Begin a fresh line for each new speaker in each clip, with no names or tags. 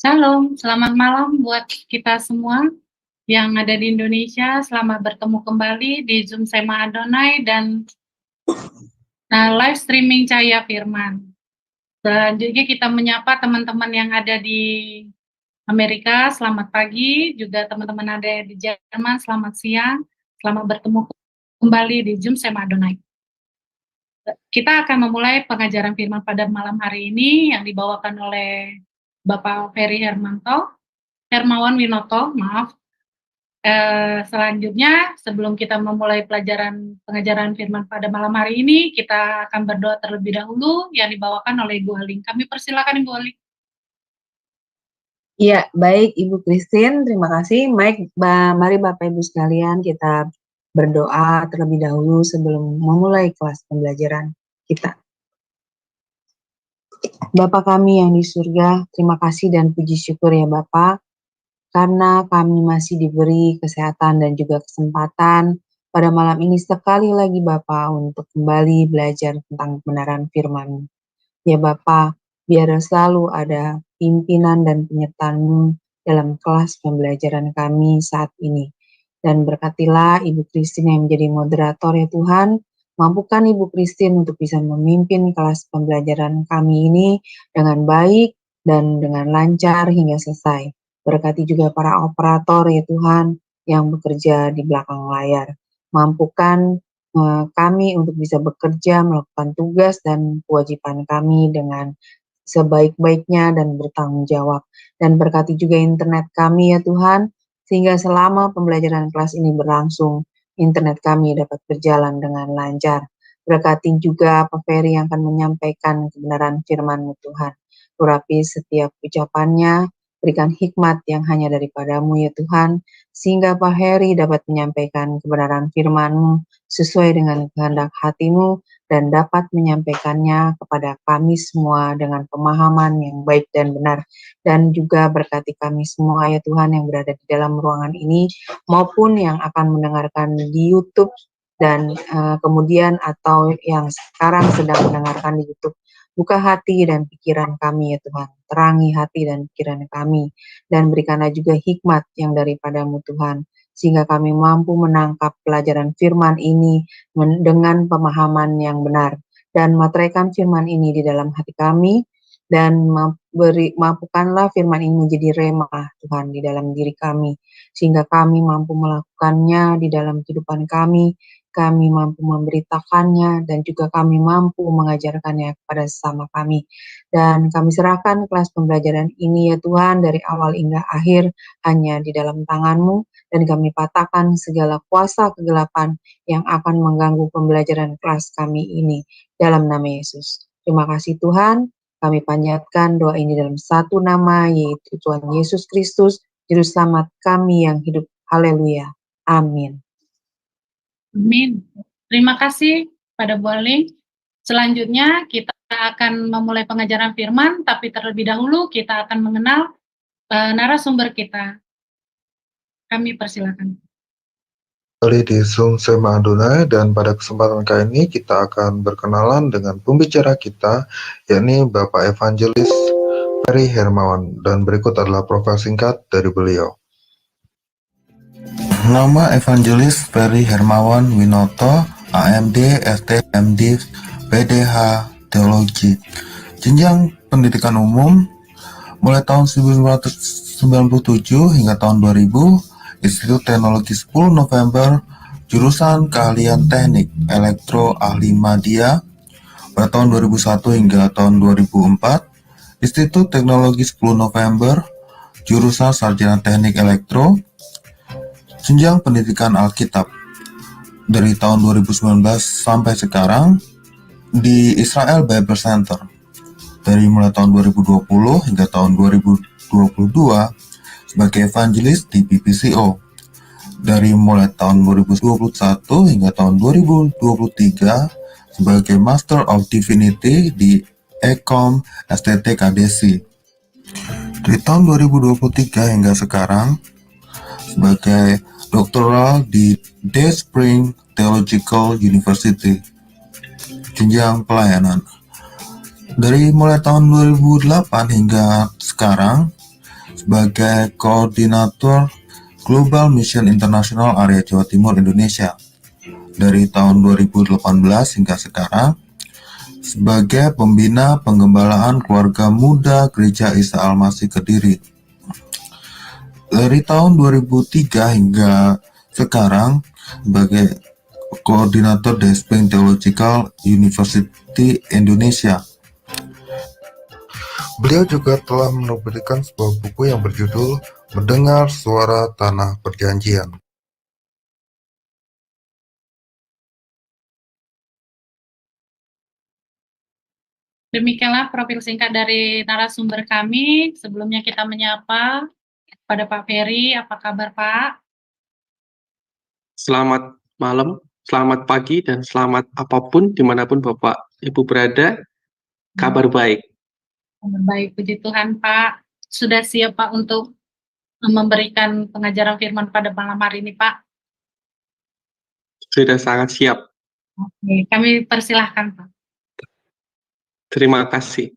Shalom, selamat malam buat kita semua yang ada di Indonesia. Selamat bertemu kembali di Zoom Sema Adonai dan live streaming Cahaya Firman. Selanjutnya kita menyapa teman-teman yang ada di Amerika, selamat pagi. Juga teman-teman ada di Jerman, selamat siang. Selamat bertemu kembali di Zoom Sema Adonai. Kita akan memulai pengajaran firman pada malam hari ini yang dibawakan oleh Bapak Ferry Hermawan Winoto, maaf. Selanjutnya, sebelum kita memulai pengajaran firman pada malam hari ini, kita akan berdoa terlebih dahulu yang dibawakan oleh Ibu Aling. Kami persilakan Ibu Aling.
Ya, baik Ibu Christine, terima kasih. Mari Bapak Ibu sekalian kita berdoa terlebih dahulu sebelum memulai kelas pembelajaran kita. Bapa kami yang di surga, terima kasih dan puji syukur ya Bapak, karena kami masih diberi kesehatan dan juga kesempatan pada malam ini sekali lagi Bapak untuk kembali belajar tentang kebenaran firman. Ya Bapak, biar selalu ada pimpinan dan penyertaan-Mu dalam kelas pembelajaran kami saat ini. Dan berkatilah Ibu Christine yang menjadi moderator ya Tuhan, mampukan Ibu Christine untuk bisa memimpin kelas pembelajaran kami ini dengan baik dan dengan lancar hingga selesai. Berkati juga para operator ya Tuhan yang bekerja di belakang layar. Mampukan kami untuk bisa bekerja, melakukan tugas dan kewajiban kami dengan sebaik-baiknya dan bertanggung jawab. Dan berkati juga internet kami ya Tuhan, sehingga selama pembelajaran kelas ini berlangsung, internet kami dapat berjalan dengan lancar. Berkati juga Pak Ferry yang akan menyampaikan kebenaran firman-Mu Tuhan. Urapi setiap ucapannya, berikan hikmat yang hanya daripada-Mu ya Tuhan, sehingga Pak Heri dapat menyampaikan kebenaran firman-Mu sesuai dengan kehendak hati-Mu dan dapat menyampaikannya kepada kami semua dengan pemahaman yang baik dan benar. Dan juga berkati kami semua ya Tuhan yang berada di dalam ruangan ini maupun yang akan mendengarkan di YouTube dan kemudian atau yang sekarang sedang mendengarkan di YouTube. Buka hati dan pikiran kami ya Tuhan, terangi hati dan pikiran kami, dan berikanlah juga hikmat yang daripada-Mu Tuhan, sehingga kami mampu menangkap pelajaran firman ini dengan pemahaman yang benar, dan materaikan firman ini di dalam hati kami, dan mampukanlah firman ini menjadi remah Tuhan di dalam diri kami, sehingga kami mampu melakukannya di dalam kehidupan kami mampu memberitakannya, dan juga kami mampu mengajarkannya kepada sesama kami. Dan kami serahkan kelas pembelajaran ini ya Tuhan dari awal hingga akhir hanya di dalam tangan-Mu, dan kami patahkan segala kuasa kegelapan yang akan mengganggu pembelajaran kelas kami ini dalam nama Yesus. Terima kasih Tuhan, kami panjatkan doa ini dalam satu nama, yaitu Tuhan Yesus Kristus, Juru Selamat kami yang hidup. Haleluya. Amin.
Amin. Terima kasih pada Bu Aling. Selanjutnya kita akan memulai pengajaran firman, tapi terlebih dahulu kita akan mengenal narasumber kita. Kami persilakan.
Kembali di Zoom Sema Adonai, dan pada kesempatan kali ini kita akan berkenalan dengan pembicara kita, yakni Bapak Evangelis Ferry Hermawan, dan berikut adalah profil singkat dari beliau.
Nama Evangelis Ferry Hermawan Winoto, AMD, ST, MD, PDH, Teologi. Jenjang pendidikan umum mulai tahun 1997 hingga tahun 2000, Institut Teknologi 10 November, jurusan keahlian teknik elektro ahli media. Pada tahun 2001 hingga tahun 2004, Institut Teknologi 10 November, jurusan sarjana teknik elektro. Jenjang pendidikan Alkitab dari tahun 2019 sampai sekarang di Israel Bible Center, dari mulai tahun 2020 hingga tahun 2022 sebagai evangelis di BPCO, dari mulai tahun 2021 hingga tahun 2023 sebagai Master of Divinity di Ekom STT KDC, dari tahun 2023 hingga sekarang sebagai doktoral di Day Spring Theological University. Jenjang pelayanan dari mulai tahun 2008 hingga sekarang sebagai Koordinator Global Mission Internasional Area Jawa Timur Indonesia dari tahun 2018 hingga sekarang, sebagai Pembina Penggembalaan Keluarga Muda Gereja Isa Al-Masih Kediri. Dari tahun 2003 hingga sekarang sebagai Koordinator Desping Theological University Indonesia.
Beliau juga telah menerbitkan sebuah buku yang berjudul Mendengar Suara Tanah Perjanjian.
Demikianlah profil singkat dari narasumber kami. Sebelumnya kita menyapa pada Pak Ferry. Apa kabar, Pak?
Selamat malam, selamat pagi, dan selamat apapun dimanapun Bapak Ibu berada. Kabar baik.
Kabar baik, puji Tuhan, Pak. Sudah siap, Pak, untuk memberikan pengajaran firman pada malam hari ini, Pak?
Sudah sangat siap.
Oke, kami persilahkan, Pak.
Terima kasih.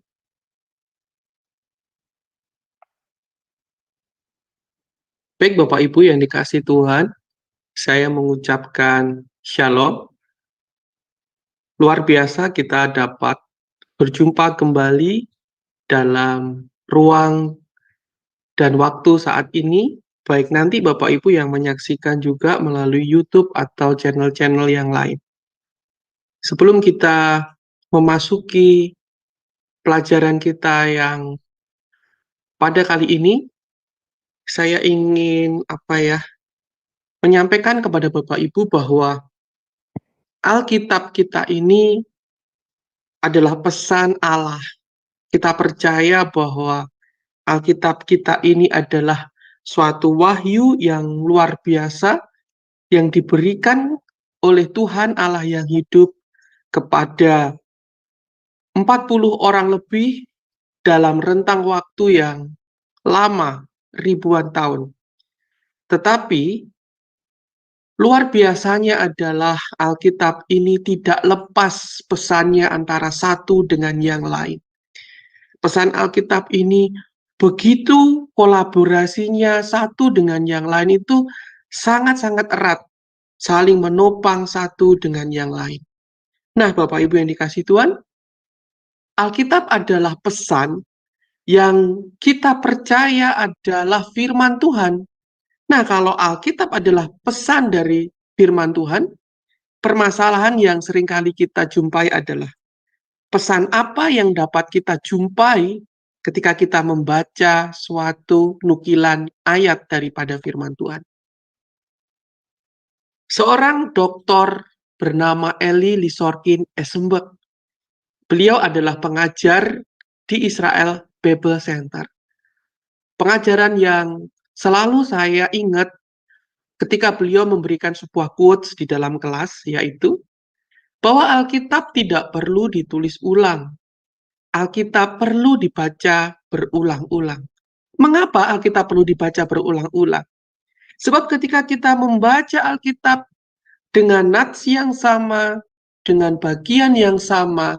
Baik Bapak Ibu yang dikasihi Tuhan, saya mengucapkan Shalom. Luar biasa kita dapat berjumpa kembali dalam ruang dan waktu saat ini, baik nanti Bapak Ibu yang menyaksikan juga melalui YouTube atau channel-channel yang lain. Sebelum kita memasuki pelajaran kita yang pada kali ini, saya ingin menyampaikan kepada Bapak Ibu bahwa Alkitab kita ini adalah pesan Allah. Kita percaya bahwa Alkitab kita ini adalah suatu wahyu yang luar biasa yang diberikan oleh Tuhan Allah yang hidup kepada 40 orang lebih dalam rentang waktu yang lama, ribuan tahun. Tetapi luar biasanya adalah Alkitab ini tidak lepas pesannya antara satu dengan yang lain. Pesan Alkitab ini begitu kolaborasinya satu dengan yang lain itu sangat-sangat erat, saling menopang satu dengan yang lain. Nah, Bapak Ibu yang dikasihi Tuhan, Alkitab adalah pesan yang kita percaya adalah firman Tuhan. Nah, kalau Alkitab adalah pesan dari firman Tuhan, permasalahan yang seringkali kita jumpai adalah pesan apa yang dapat kita jumpai ketika kita membaca suatu nukilan ayat daripada firman Tuhan. Seorang doktor bernama Eli Lisorkin Esenberg. Beliau adalah pengajar di Israel Bible Center. Pengajaran yang selalu saya ingat ketika beliau memberikan sebuah quotes di dalam kelas, yaitu bahwa Alkitab tidak perlu ditulis ulang. Alkitab perlu dibaca berulang-ulang. Mengapa Alkitab perlu dibaca berulang-ulang? Sebab ketika kita membaca Alkitab dengan nats yang sama, dengan bagian yang sama,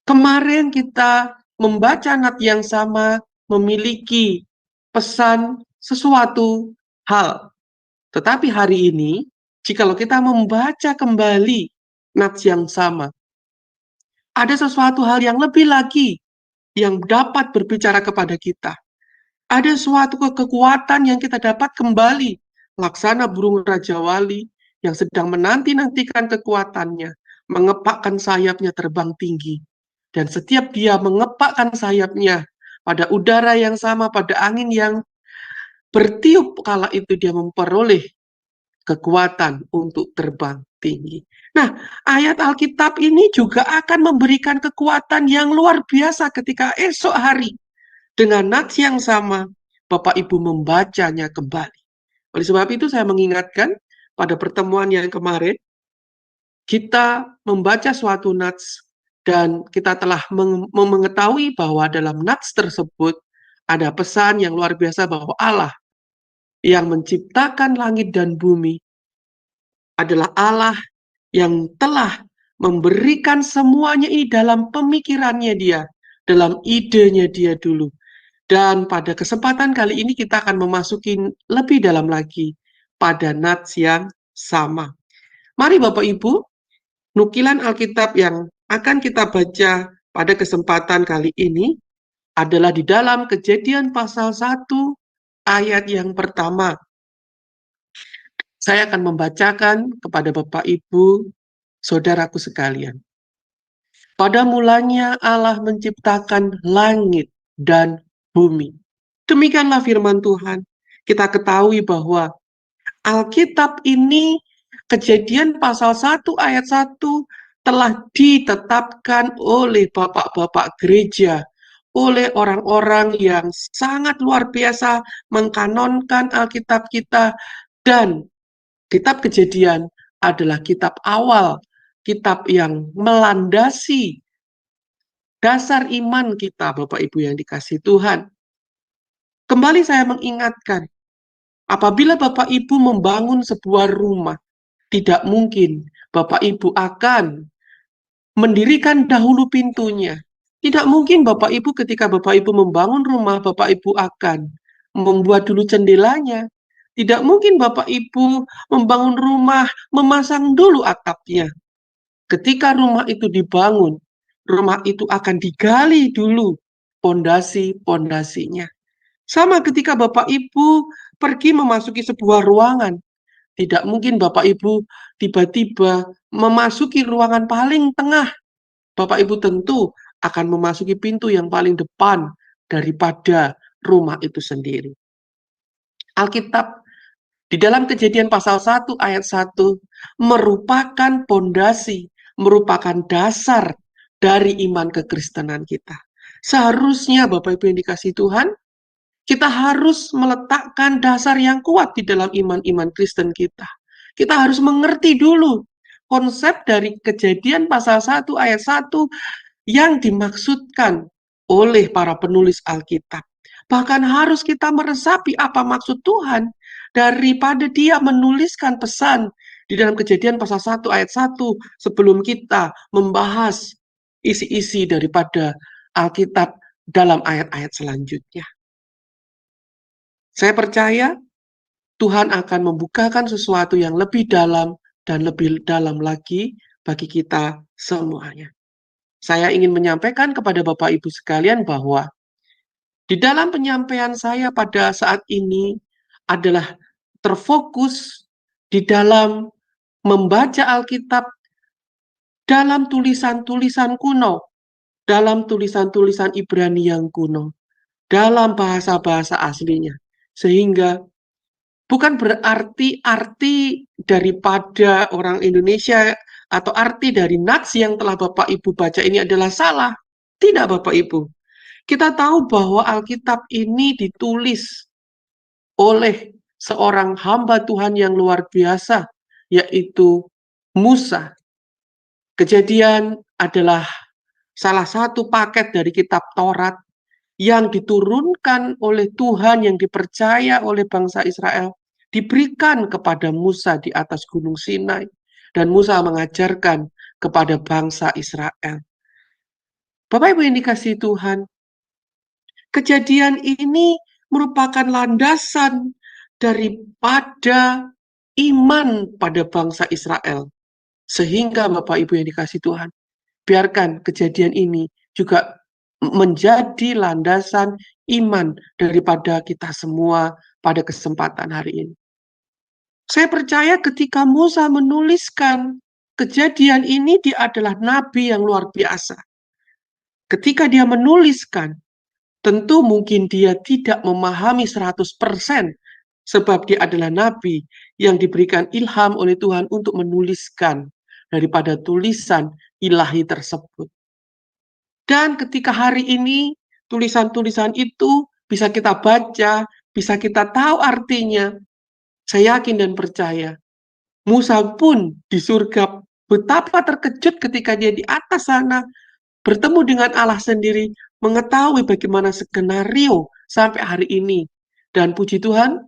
kemarin kita membaca nats yang sama memiliki pesan sesuatu hal. Tetapi hari ini, jikalau kita membaca kembali nats yang sama, ada sesuatu hal yang lebih lagi yang dapat berbicara kepada kita. Ada suatu kekuatan yang kita dapat kembali, laksana burung Raja Wali yang sedang menanti-nantikan kekuatannya, mengepakkan sayapnya terbang tinggi. Dan setiap dia mengepakkan sayapnya pada udara yang sama, pada angin yang bertiup, kala itu dia memperoleh kekuatan untuk terbang tinggi. Nah, ayat Alkitab ini juga akan memberikan kekuatan yang luar biasa ketika esok hari dengan nats yang sama Bapak Ibu membacanya kembali. Oleh sebab itu saya mengingatkan pada pertemuan yang kemarin, kita membaca suatu nats dan kita telah mengetahui bahwa dalam nats tersebut ada pesan yang luar biasa bahwa Allah yang menciptakan langit dan bumi adalah Allah yang telah memberikan semuanya dalam pemikirannya dia, dalam idenya dia dulu. Dan pada kesempatan kali ini kita akan memasuki lebih dalam lagi pada nats yang sama. Mari Bapak Ibu, nukilan Alkitab yang akan kita baca pada kesempatan kali ini adalah di dalam Kejadian pasal 1 ayat yang pertama. Saya akan membacakan kepada Bapak Ibu, saudaraku sekalian. Pada mulanya Allah menciptakan langit dan bumi. Demikianlah firman Tuhan. Kita ketahui bahwa Alkitab ini, Kejadian pasal 1 ayat 1, telah ditetapkan oleh bapak-bapak gereja, oleh orang-orang yang sangat luar biasa mengkanonkan Alkitab kita, dan kitab Kejadian adalah kitab awal, kitab yang melandasi dasar iman kita, Bapak Ibu yang dikasihi Tuhan. Kembali saya mengingatkan, apabila Bapak Ibu membangun sebuah rumah, tidak mungkin Bapak Ibu akan mendirikan dahulu pintunya. Tidak mungkin Bapak Ibu ketika Bapak Ibu membangun rumah, Bapak Ibu akan membuat dulu jendelanya. Tidak mungkin Bapak Ibu membangun rumah, memasang dulu atapnya. Ketika rumah itu dibangun, rumah itu akan digali dulu pondasi-pondasinya. Sama ketika Bapak Ibu pergi memasuki sebuah ruangan, tidak mungkin Bapak Ibu tiba-tiba memasuki ruangan paling tengah. Bapak Ibu tentu akan memasuki pintu yang paling depan daripada rumah itu sendiri. Alkitab di dalam Kejadian pasal 1 ayat 1 merupakan pondasi, merupakan dasar dari iman kekristenan kita. Seharusnya Bapak Ibu yang dikasihi Tuhan, kita harus meletakkan dasar yang kuat di dalam iman-iman Kristen kita. Kita harus mengerti dulu konsep dari Kejadian pasal 1 ayat 1 yang dimaksudkan oleh para penulis Alkitab. Bahkan harus kita meresapi apa maksud Tuhan daripada dia menuliskan pesan di dalam Kejadian pasal 1 ayat 1 sebelum kita membahas isi-isi daripada Alkitab dalam ayat-ayat selanjutnya. Saya percaya Tuhan akan membukakan sesuatu yang lebih dalam dan lebih dalam lagi bagi kita semuanya. Saya ingin menyampaikan kepada Bapak Ibu sekalian bahwa di dalam penyampaian saya pada saat ini adalah terfokus di dalam membaca Alkitab dalam tulisan-tulisan kuno, dalam tulisan-tulisan Ibrani yang kuno, dalam bahasa-bahasa aslinya. Sehingga bukan berarti arti daripada orang Indonesia atau arti dari nats yang telah Bapak Ibu baca ini adalah salah. Tidak Bapak Ibu. Kita tahu bahwa Alkitab ini ditulis oleh seorang hamba Tuhan yang luar biasa, yaitu Musa. Kejadian adalah salah satu paket dari kitab Taurat yang diturunkan oleh Tuhan, yang dipercaya oleh bangsa Israel, diberikan kepada Musa di atas Gunung Sinai. Dan Musa mengajarkan kepada bangsa Israel. Bapak Ibu yang dikasihi Tuhan, Kejadian ini merupakan landasan daripada iman pada bangsa Israel. Sehingga Bapak Ibu yang dikasihi Tuhan, biarkan kejadian ini juga menjadi landasan iman daripada kita semua pada kesempatan hari ini. Saya percaya ketika Musa menuliskan kejadian ini, dia adalah nabi yang luar biasa. Ketika dia menuliskan, tentu mungkin dia tidak memahami 100%, sebab dia adalah nabi yang diberikan ilham oleh Tuhan untuk menuliskan daripada tulisan ilahi tersebut. Dan ketika hari ini, tulisan-tulisan itu bisa kita baca, bisa kita tahu artinya. Saya yakin dan percaya, Musa pun di surga betapa terkejut ketika dia di atas sana, bertemu dengan Allah sendiri, mengetahui bagaimana skenario sampai hari ini. Dan puji Tuhan,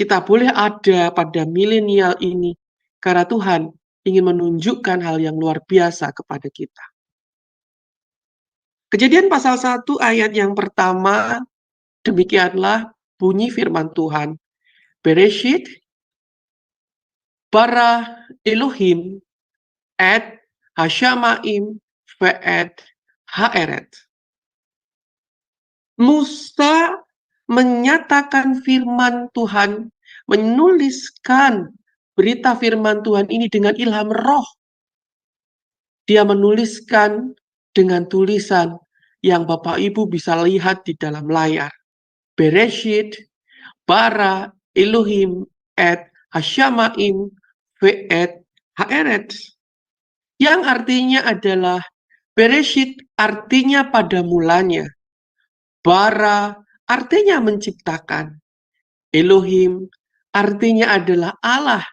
kita boleh ada pada milenial ini, karena Tuhan ingin menunjukkan hal yang luar biasa kepada kita. Kejadian pasal 1 ayat yang pertama Demikianlah bunyi firman Tuhan. Bereshit bara Elohim et Hashamaim ve'et Ha'eret. Musa menyatakan firman Tuhan, menuliskan berita firman Tuhan ini dengan ilham roh. Dia menuliskan dengan tulisan yang Bapak Ibu bisa lihat di dalam layar. Bereshit bara Elohim et Hashamaim ve'et Ha'eret. Yang artinya adalah Bereshit artinya pada mulanya. Bara artinya menciptakan. Elohim artinya adalah Allah.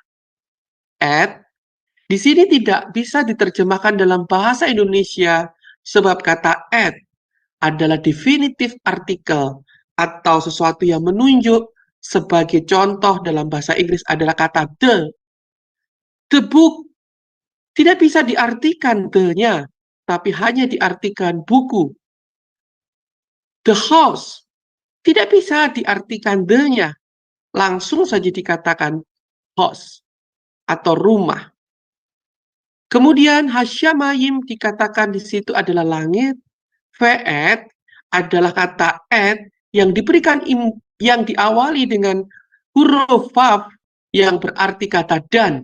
Et di sini tidak bisa diterjemahkan dalam bahasa Indonesia sebab kata et adalah definitive article atau sesuatu yang menunjuk. Sebagai contoh dalam bahasa Inggris adalah kata the. The book tidak bisa diartikan the-nya, tapi hanya diartikan buku. The house tidak bisa diartikan the-nya, langsung saja dikatakan house atau rumah. Kemudian Hasyamayim dikatakan di situ adalah langit. Ve'et adalah kata et yang diberikan yang diawali dengan huruf vav yang berarti kata dan.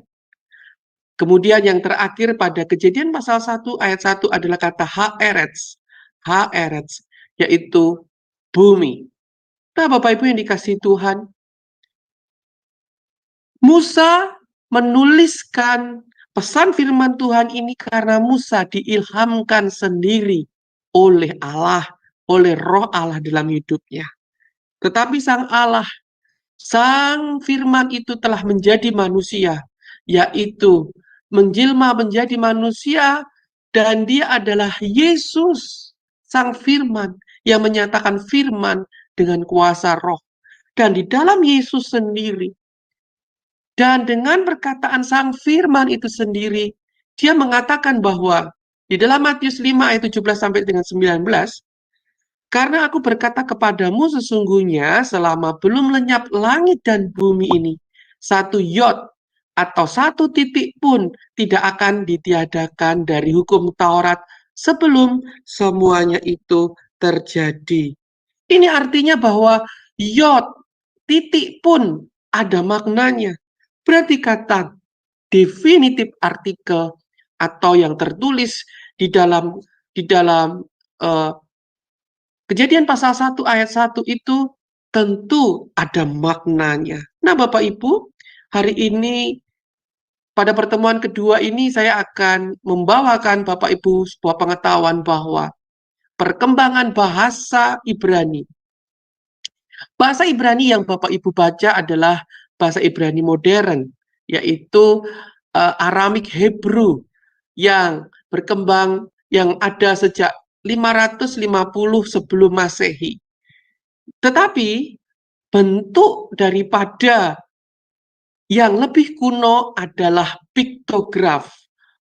Kemudian yang terakhir pada Kejadian pasal 1 ayat 1 adalah kata ha'eretz. Ha'eretz yaitu bumi. Nah, Bapak Ibu yang dikasihi Tuhan, Musa menuliskan pesan firman Tuhan ini karena Musa diilhamkan sendiri oleh Allah, oleh roh Allah dalam hidupnya. Tetapi sang Allah, sang firman itu telah menjadi manusia, yaitu menjelma menjadi manusia, dan dia adalah Yesus, sang firman, yang menyatakan firman dengan kuasa roh. Dan di dalam Yesus sendiri, dan dengan perkataan sang firman itu sendiri, dia mengatakan bahwa di dalam Matius 5 ayat 17 sampai dengan 19, karena aku berkata kepadamu sesungguhnya selama belum lenyap langit dan bumi ini, satu yod atau satu titik pun tidak akan ditiadakan dari hukum Taurat sebelum semuanya itu terjadi. Ini artinya bahwa yod, titik pun ada maknanya. Berarti kata definitive artikel atau yang tertulis di dalam Kejadian pasal 1 ayat 1 itu tentu ada maknanya. Nah, Bapak Ibu, hari ini pada pertemuan kedua ini saya akan membawakan Bapak Ibu sebuah pengetahuan bahwa perkembangan bahasa Ibrani. Bahasa Ibrani yang Bapak Ibu baca adalah bahasa Ibrani modern, yaitu Aramik Hebrew yang berkembang, yang ada sejak 550 sebelum Masehi. Tetapi bentuk daripada yang lebih kuno adalah piktograf,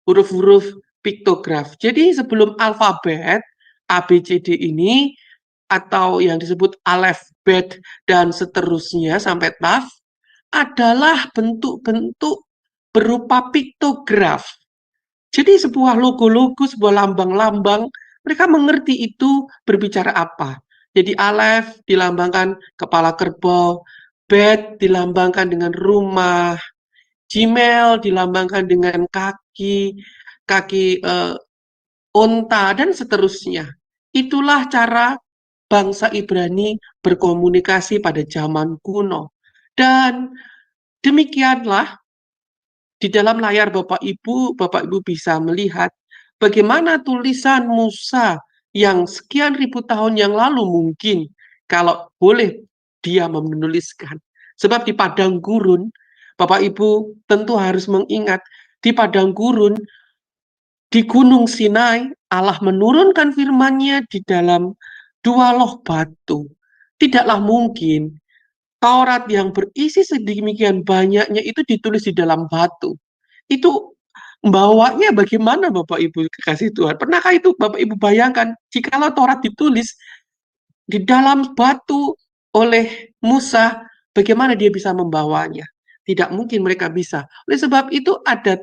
huruf-huruf piktograf. Jadi sebelum alfabet ABCD ini atau yang disebut alef, bet, dan seterusnya sampai taf adalah bentuk-bentuk berupa piktograf. Jadi sebuah logo-logo, sebuah lambang-lambang, mereka mengerti itu berbicara apa. Jadi alef dilambangkan kepala kerbau, bet dilambangkan dengan rumah, jimel dilambangkan dengan kaki unta, dan seterusnya. Itulah cara bangsa Ibrani berkomunikasi pada zaman kuno. Dan demikianlah di dalam layar Bapak Ibu bisa melihat bagaimana tulisan Musa yang sekian ribu tahun yang lalu mungkin kalau boleh dia menuliskan. Sebab di padang gurun, Bapak Ibu tentu harus mengingat, di padang gurun, di Gunung Sinai, Allah menurunkan firman-Nya di dalam 2 loh batu. Tidaklah mungkin Taurat yang berisi sedemikian banyaknya itu ditulis di dalam batu. Itu bawanya bagaimana Bapak Ibu kekasih Tuhan? Pernahkah itu Bapak Ibu bayangkan jikalau Taurat ditulis di dalam batu oleh Musa, bagaimana dia bisa membawanya? Tidak mungkin mereka bisa. Oleh sebab itu ada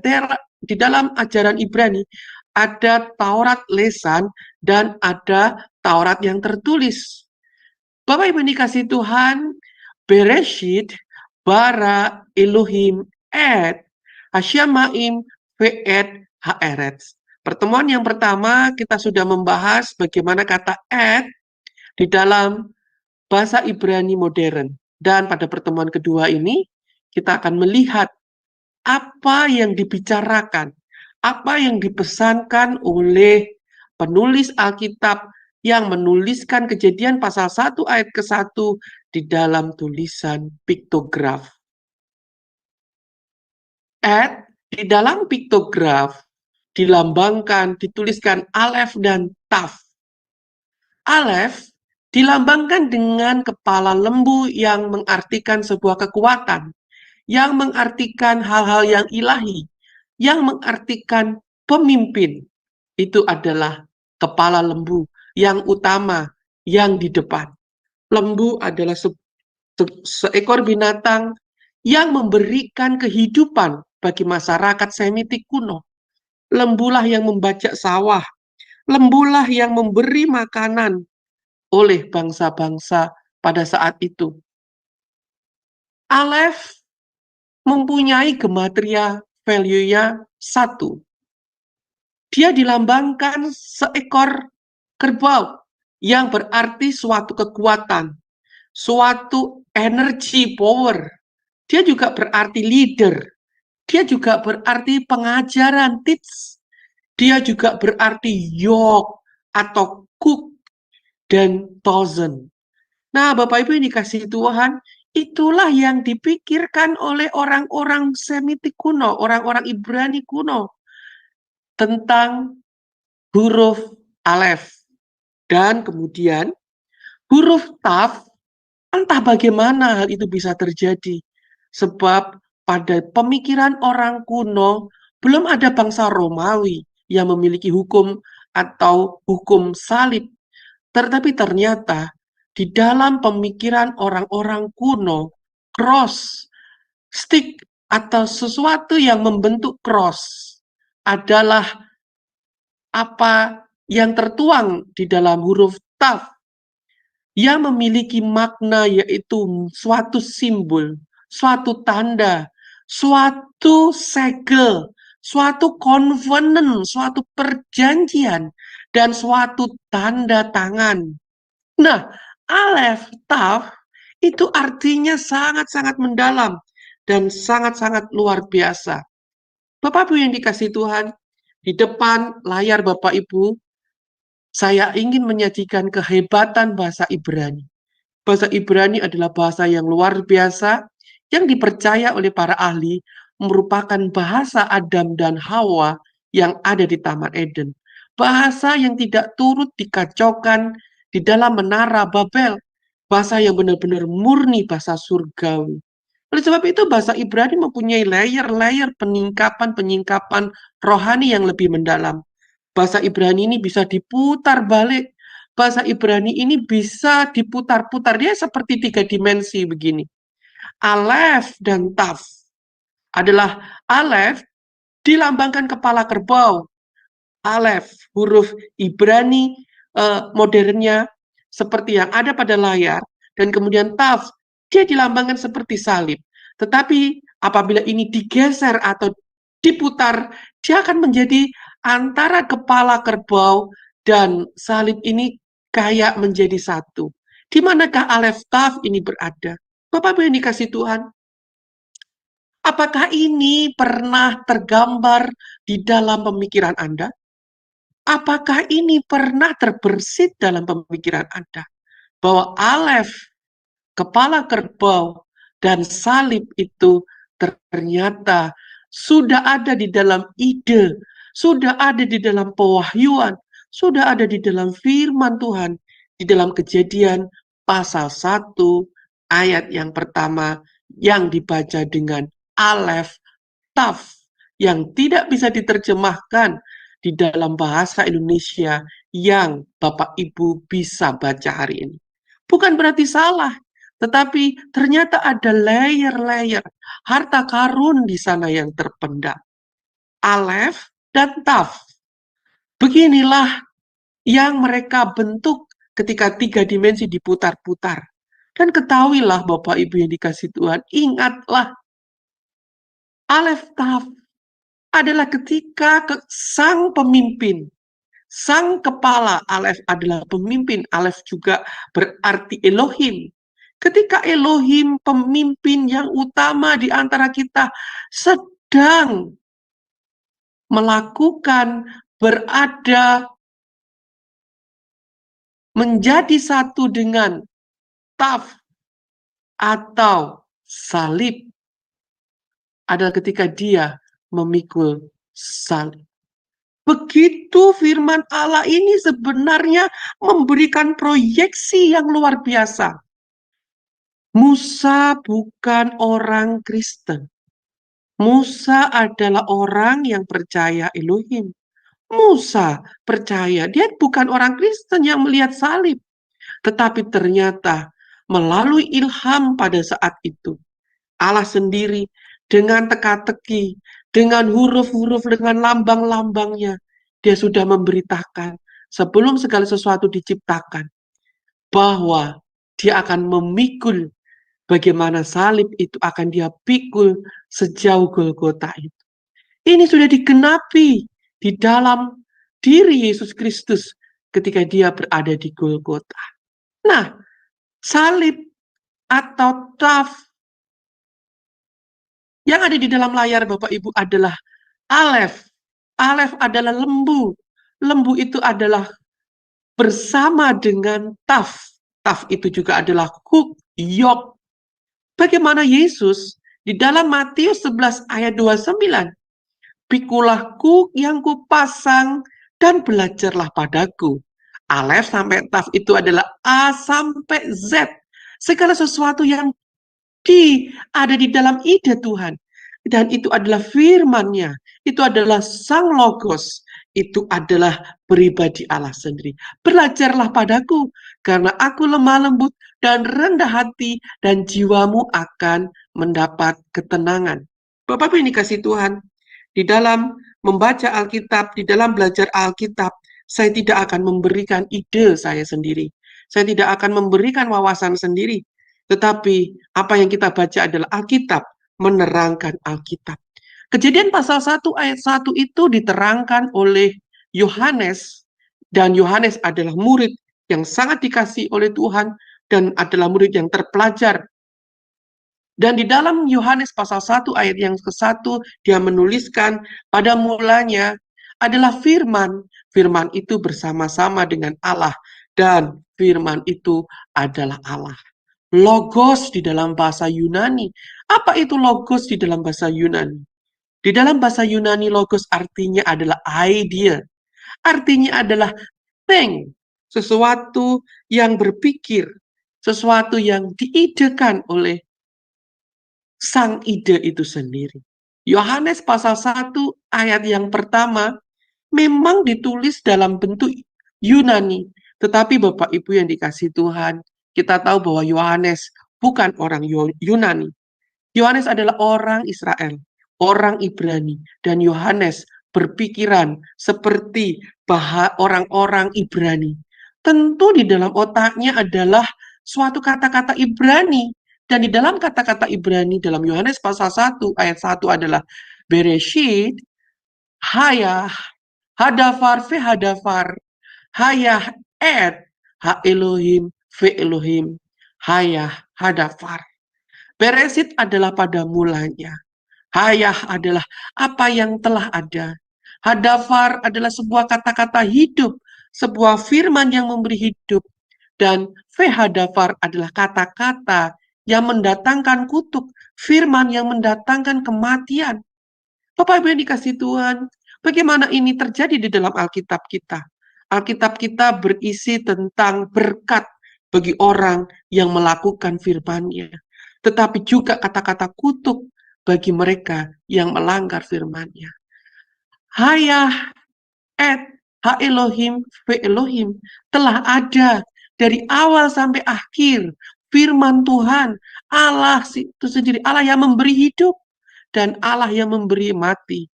di dalam ajaran Ibrani, ada Taurat lesan dan ada Taurat yang tertulis. Bapak Ibu dikasih Tuhan, Bereshit, bara, Elohim, et, Hasyamaim, ve'et, ha'eretz. Pertemuan yang pertama kita sudah membahas bagaimana kata et di dalam bahasa Ibrani modern. Dan pada pertemuan kedua ini, kita akan melihat apa yang dibicarakan, apa yang dipesankan oleh penulis Alkitab yang menuliskan Kejadian pasal 1 ayat ke-1 di dalam tulisan piktograf. Et di dalam piktograf dilambangkan, dituliskan alef dan taf. Alef dilambangkan dengan kepala lembu yang mengartikan sebuah kekuatan, yang mengartikan hal-hal yang ilahi, yang mengartikan pemimpin. Itu adalah kepala lembu yang utama, yang di depan. Lembu adalah seekor binatang yang memberikan kehidupan bagi masyarakat Semitik kuno. Lembulah yang membajak sawah, lembulah yang memberi makanan oleh bangsa-bangsa pada saat itu. Alef mempunyai gematria value-nya 1. Dia dilambangkan seekor kerbau yang berarti suatu kekuatan, suatu energi power. Dia juga berarti leader. Dia juga berarti pengajaran, tips. Dia juga berarti yoke atau cook dan thousand. Nah, Bapak Ibu yang dikasihi Tuhan, itulah yang dipikirkan oleh orang-orang Semitik kuno, orang-orang Ibrani kuno tentang huruf alef. Dan kemudian huruf taf, entah bagaimana hal itu bisa terjadi. Sebab pada pemikiran orang kuno, belum ada bangsa Romawi yang memiliki hukum atau hukum salib. Tetapi ternyata di dalam pemikiran orang-orang kuno, cross, stick, atau sesuatu yang membentuk cross adalah apa yang tertuang di dalam huruf taf yang memiliki makna, yaitu suatu simbol, suatu tanda, suatu segel, suatu covenant, suatu perjanjian, dan suatu tanda tangan. Nah, alef, taf, itu artinya sangat-sangat mendalam dan sangat-sangat luar biasa. Bapak Ibu yang dikasihi Tuhan, di depan layar Bapak Ibu, saya ingin menyajikan kehebatan bahasa Ibrani. Bahasa Ibrani adalah bahasa yang luar biasa, yang dipercaya oleh para ahli, merupakan bahasa Adam dan Hawa yang ada di Taman Eden. Bahasa yang tidak turut dikacaukan di dalam menara Babel. Bahasa yang benar-benar murni bahasa surgawi. Oleh sebab itu bahasa Ibrani mempunyai layer-layer penyingkapan rohani yang lebih mendalam. Bahasa Ibrani ini bisa diputar balik. Bahasa Ibrani ini bisa diputar-putar. Dia seperti 3 dimensi begini. Alef dan taf adalah alef dilambangkan kepala kerbau. Alef, huruf Ibrani modernnya seperti yang ada pada layar. Dan kemudian taf, dia dilambangkan seperti salib. Tetapi apabila ini digeser atau diputar, dia akan menjadi antara kepala kerbau dan salib ini kayak menjadi satu. Di manakah alef taf ini berada? Bapak Ibu yang dikasih Tuhan, apakah ini pernah tergambar di dalam pemikiran Anda? Apakah ini pernah terbersit dalam pemikiran Anda? Bahwa alef, kepala kerbau, dan salib itu ternyata sudah ada di dalam ide, sudah ada di dalam pewahyuan, sudah ada di dalam firman Tuhan, di dalam Kejadian pasal 1 ayat yang pertama yang dibaca dengan alef taf yang tidak bisa diterjemahkan di dalam bahasa Indonesia yang Bapak Ibu bisa baca hari ini. Bukan berarti salah, Tetapi ternyata ada layer-layer harta karun di sana yang terpendam. Alef dan Taf. Beginilah yang mereka bentuk ketika 3 dimensi diputar-putar. Dan ketahuilah Bapak Ibu yang dikasih Tuhan, ingatlah Alef Taf adalah ketika sang pemimpin, sang kepala. Alef adalah pemimpin, Alef juga berarti Elohim. Ketika Elohim, pemimpin yang utama di antara kita, sedang melakukan, berada, menjadi satu dengan Taf atau salib, adalah ketika dia memikul salib. Begitu firman Allah ini sebenarnya memberikan proyeksi yang luar biasa. Musa bukan orang Kristen. Musa adalah orang yang percaya Elohim. Musa percaya, dia bukan orang Kristen yang melihat salib. Tetapi ternyata melalui ilham pada saat itu, Allah sendiri dengan teka-teki, dengan huruf-huruf, dengan lambang-lambangnya, dia sudah memberitakan sebelum segala sesuatu diciptakan, bahwa dia akan memikul, bagaimana salib itu akan dia pikul sejauh Golgota itu. Ini sudah digenapi di dalam diri Yesus Kristus ketika dia berada di Golgota. Nah, salib atau Taf yang ada di dalam layar Bapak Ibu adalah Alef. Alef adalah lembu. Lembu itu adalah bersama dengan Taf. Taf itu juga adalah Huk, Yok. Bagaimana Yesus di dalam Matius 11 ayat 29, pikulah Kuk yang kupasang dan belajarlah padaku. Alef sampai Taf itu adalah A sampai Z. Segala sesuatu yang ada di dalam ide Tuhan. Dan itu adalah firman-Nya. Itu adalah Sang Logos. Itu adalah pribadi Allah sendiri. Belajarlah padaku, karena aku lemah lembut dan rendah hati, dan jiwamu akan mendapat ketenangan. Bapak ini kasih Tuhan, di dalam membaca Alkitab, di dalam belajar Alkitab, saya tidak akan memberikan ide saya sendiri. Saya tidak akan memberikan wawasan sendiri. Tetapi apa yang kita baca adalah Alkitab, menerangkan Alkitab. Kejadian pasal 1 ayat 1 itu diterangkan oleh Yohanes, dan Yohanes adalah murid yang sangat dikasihi oleh Tuhan, dan adalah murid yang terpelajar. Dan di dalam Yohanes pasal 1 ayat yang ke-1, dia menuliskan, pada mulanya adalah firman. Firman itu bersama-sama dengan Allah, dan firman itu adalah Allah. Logos di dalam bahasa Yunani. Apa itu logos di dalam bahasa Yunani? Di dalam bahasa Yunani, logos artinya adalah idea. Artinya adalah think, sesuatu yang berpikir, sesuatu yang diidekan oleh sang ide itu sendiri. Yohanes pasal 1 ayat yang pertama memang ditulis dalam bentuk Yunani. Tetapi Bapak Ibu yang dikasih Tuhan, kita tahu bahwa Yohanes bukan orang Yunani. Yohanes adalah orang Israel, orang Ibrani, dan Yohanes berpikiran seperti orang-orang Ibrani. Tentu di dalam otaknya adalah suatu kata-kata Ibrani, dan di dalam kata-kata Ibrani dalam Yohanes pasal 1 ayat 1 adalah Bereshit, Hayah, Hadafar, Vehadafar, Hayah, Et, Ha Elohim, Ve Elohim, Hayah, Hadafar. Bereshit adalah pada mulanya. Hayah adalah apa yang telah ada. Hadafar adalah sebuah kata-kata hidup, sebuah firman yang memberi hidup. Dan Vehadafar adalah kata-kata yang mendatangkan kutuk, firman yang mendatangkan kematian. Bapak Ibu yang dikasih Tuhan, bagaimana ini terjadi di dalam Alkitab kita? Alkitab kita berisi tentang berkat bagi orang yang melakukan firman-Nya. Tetapi juga kata-kata kutuk bagi mereka yang melanggar firman-Nya. Hayah, Et, Ha Elohim, Ve Elohim telah ada dari awal sampai akhir. firman Tuhan, Allah itu sendiri, Allah yang memberi hidup dan Allah yang memberi mati.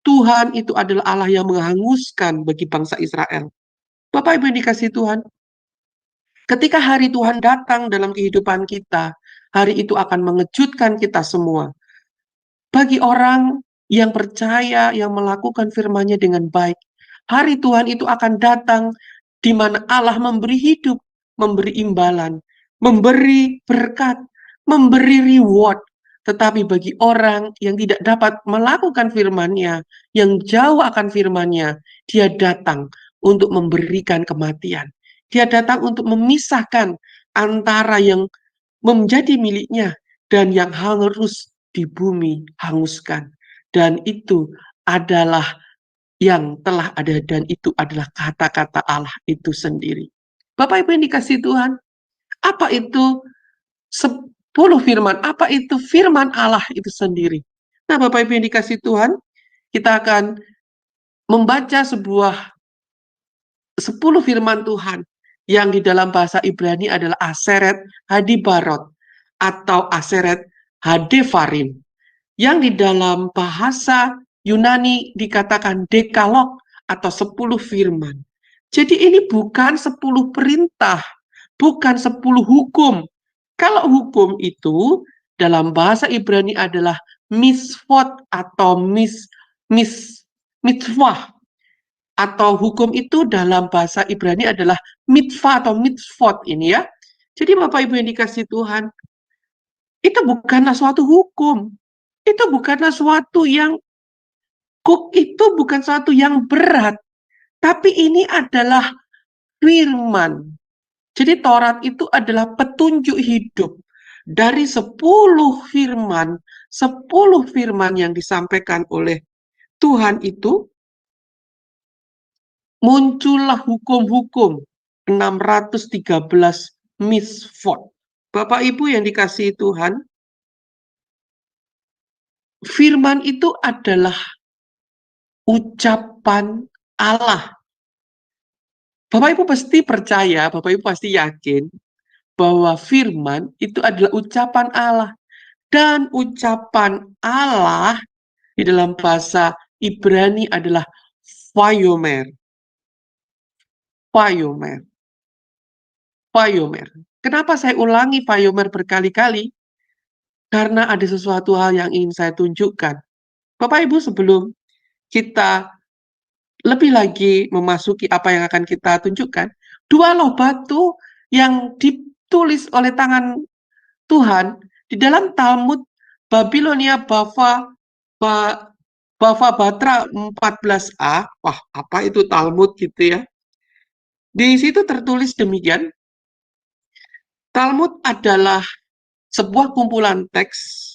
Tuhan itu adalah Allah yang menghanguskan bagi bangsa Israel. Bapak Ibu yang dikasihi Tuhan, ketika hari Tuhan datang dalam kehidupan kita, hari itu akan mengejutkan kita semua. Bagi orang yang percaya, yang melakukan firman-Nya dengan baik, hari Tuhan itu akan datang di mana Allah memberi hidup, memberi imbalan, memberi berkat, memberi reward. Tetapi bagi orang yang tidak dapat melakukan firman-Nya, yang jauh akan firman-Nya, dia datang untuk memberikan kematian. Dia datang untuk memisahkan antara yang menjadi miliknya dan yang harus di bumi hanguskan. Dan itu adalah yang telah ada, dan itu adalah kata-kata Allah itu sendiri. Bapak Ibu yang dikasihi Tuhan, apa itu 10 firman? Apa itu firman Allah itu sendiri? Nah, Bapak Ibu yang dikasihi Tuhan, kita akan membaca 10 firman Tuhan yang di dalam bahasa Ibrani adalah Aseret Hadibarot atau Aseret Hadevarim, yang di dalam bahasa Yunani dikatakan Dekalog atau 10 firman. Jadi ini bukan 10 perintah, bukan 10 hukum. Kalau hukum itu dalam bahasa Ibrani adalah misvot atau mitzvah. Atau hukum itu dalam bahasa Ibrani adalah mitzvah atau mitzvot ini ya. Jadi Bapak Ibu yang dikasihi Tuhan, itu bukanlah suatu hukum. Itu bukanlah suatu yang berat. Tapi ini adalah firman. Jadi Taurat itu adalah petunjuk hidup. Dari 10 firman yang disampaikan oleh Tuhan itu, muncullah hukum-hukum 613 misvot. Bapak Ibu yang dikasihi Tuhan, firman itu adalah ucapan Allah. Bapak Ibu pasti percaya, Bapak Ibu pasti yakin bahwa firman itu adalah ucapan Allah. Dan ucapan Allah di dalam bahasa Ibrani adalah vayomer. Vayomer. Vayomer. Kenapa saya ulangi vayomer berkali-kali? Karena ada sesuatu hal yang ingin saya tunjukkan. Bapak Ibu, sebelum kita lebih lagi memasuki apa yang akan kita tunjukkan, 2 loh batu yang ditulis oleh tangan Tuhan di dalam Talmud Babilonia Bava Batra 14a. Wah, apa itu Talmud gitu ya? Di situ tertulis demikian. Talmud adalah sebuah kumpulan teks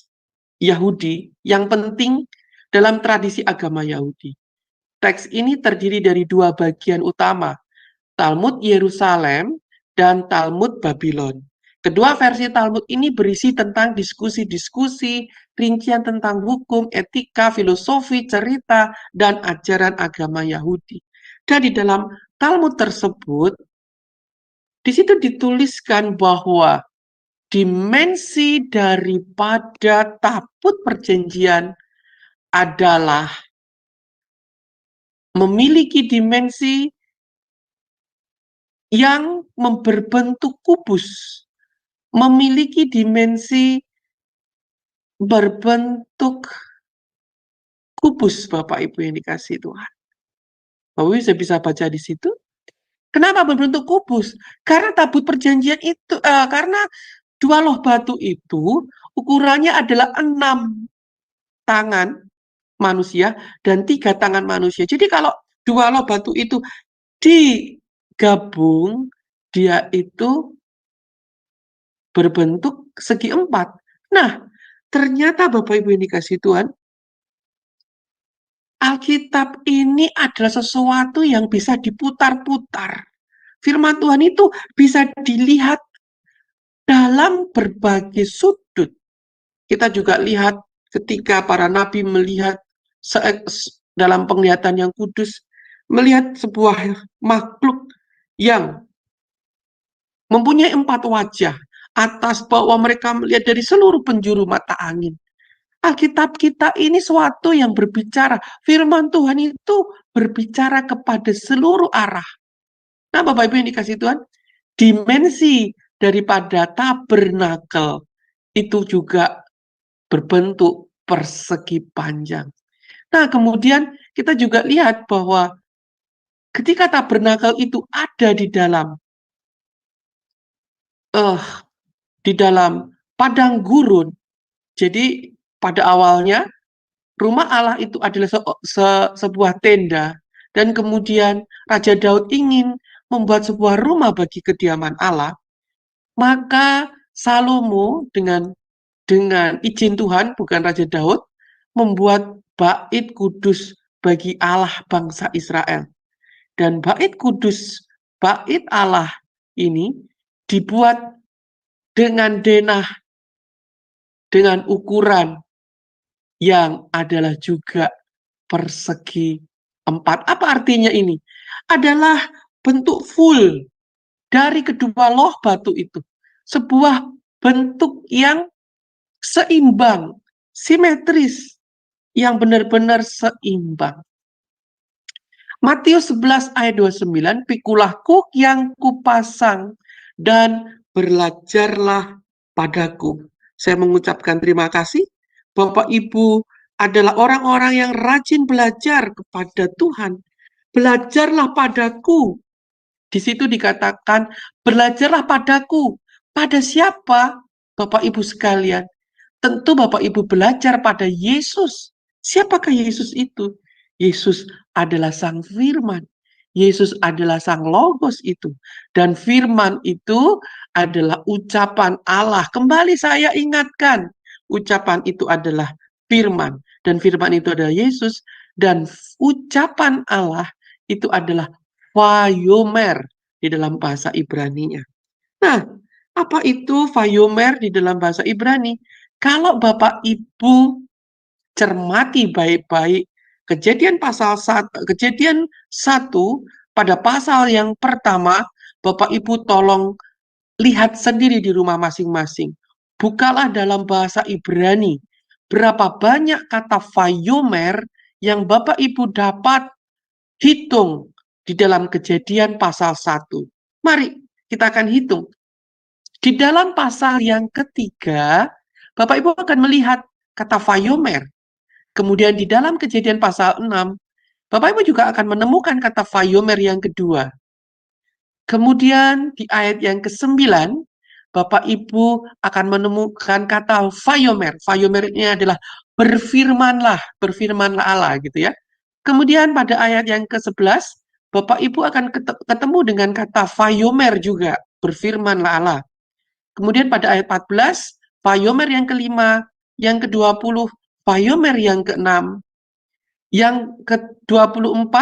Yahudi yang penting dalam tradisi agama Yahudi. Teks ini terdiri dari 2 bagian utama, Talmud Yerusalem dan Talmud Babylon. Kedua versi Talmud ini berisi tentang diskusi-diskusi, rincian tentang hukum, etika, filosofi, cerita, dan ajaran agama Yahudi. Dan di dalam Talmud tersebut, di situ dituliskan bahwa dimensi daripada tabut perjanjian adalah memiliki dimensi yang berbentuk kubus, memiliki dimensi berbentuk kubus, Bapak Ibu yang dikasihi Tuhan. Bapak Ibu bisa baca di situ. Kenapa berbentuk kubus? Karena tabut perjanjian itu, karena 2 loh batu itu ukurannya adalah 6 tangan manusia dan 3 tangan manusia. Jadi kalau 2 loh batu itu digabung, dia itu berbentuk segi 4. Nah, ternyata Bapak Ibu yang dikasihi Tuhan, Alkitab ini adalah sesuatu yang bisa diputar-putar. Firman Tuhan itu bisa dilihat dalam berbagai sudut. Kita juga lihat ketika para nabi melihat dalam penglihatan yang kudus, melihat sebuah makhluk yang mempunyai 4 wajah. atas, bawah, mereka melihat dari seluruh penjuru mata angin. Alkitab kita ini suatu yang berbicara. Firman Tuhan itu berbicara kepada seluruh arah. Nah, Bapak Ibu yang dikasih Tuhan, dimensi daripada tabernakel itu juga berbentuk persegi panjang. Nah, kemudian kita juga lihat bahwa ketika tabernakel itu ada di dalam padang gurun. Jadi pada awalnya rumah Allah itu adalah sebuah tenda, dan kemudian Raja Daud ingin membuat sebuah rumah bagi kediaman Allah. Maka Salomo dengan izin Tuhan, bukan Raja Daud, membuat bait kudus bagi Allah bangsa Israel. Dan bait kudus, bait Allah ini dibuat dengan denah, dengan ukuran yang adalah juga persegi 4. Apa artinya ini? Adalah bentuk full dari kedua loh batu itu. Sebuah bentuk yang seimbang, simetris, yang benar-benar seimbang. Matius 11 ayat 29, pikulah kuk yang kupasang dan belajarlah padaku. Saya mengucapkan terima kasih. Bapak Ibu adalah orang-orang yang rajin belajar kepada Tuhan. Belajarlah padaku. Di situ dikatakan, belajarlah padaku. Pada siapa, Bapak Ibu sekalian? Tentu Bapak Ibu belajar pada Yesus. Siapakah Yesus itu? Yesus adalah Sang Firman. Yesus adalah Sang Logos itu. Dan firman itu adalah ucapan Allah. Kembali saya ingatkan, ucapan itu adalah firman. Dan firman itu adalah Yesus. Dan ucapan Allah itu adalah Vayomer di dalam bahasa Ibrani-nya. Nah, apa itu Vayomer di dalam bahasa Ibrani? Kalau Bapak Ibu cermati baik-baik Kejadian 1 pada pasal yang pertama, Bapak Ibu tolong lihat sendiri di rumah masing-masing. Bukalah dalam bahasa Ibrani berapa banyak kata Vayomer yang Bapak Ibu dapat hitung di dalam Kejadian pasal 1. Mari kita akan hitung. Di dalam pasal yang ketiga, Bapak Ibu akan melihat kata Vayomer. Kemudian di dalam Kejadian pasal 6, Bapak Ibu juga akan menemukan kata Vayomer yang kedua. Kemudian di ayat yang ke-9, Bapak Ibu akan menemukan kata Vayomer. Vayomer ini adalah berfirmanlah Allah gitu ya. Kemudian pada ayat yang ke-11, Bapak Ibu akan ketemu dengan kata Vayomer juga, berfirmanlah Allah. Kemudian pada ayat 14, Vayomer yang kelima, yang ke-20, Vayomer yang ke-6, yang ke-24,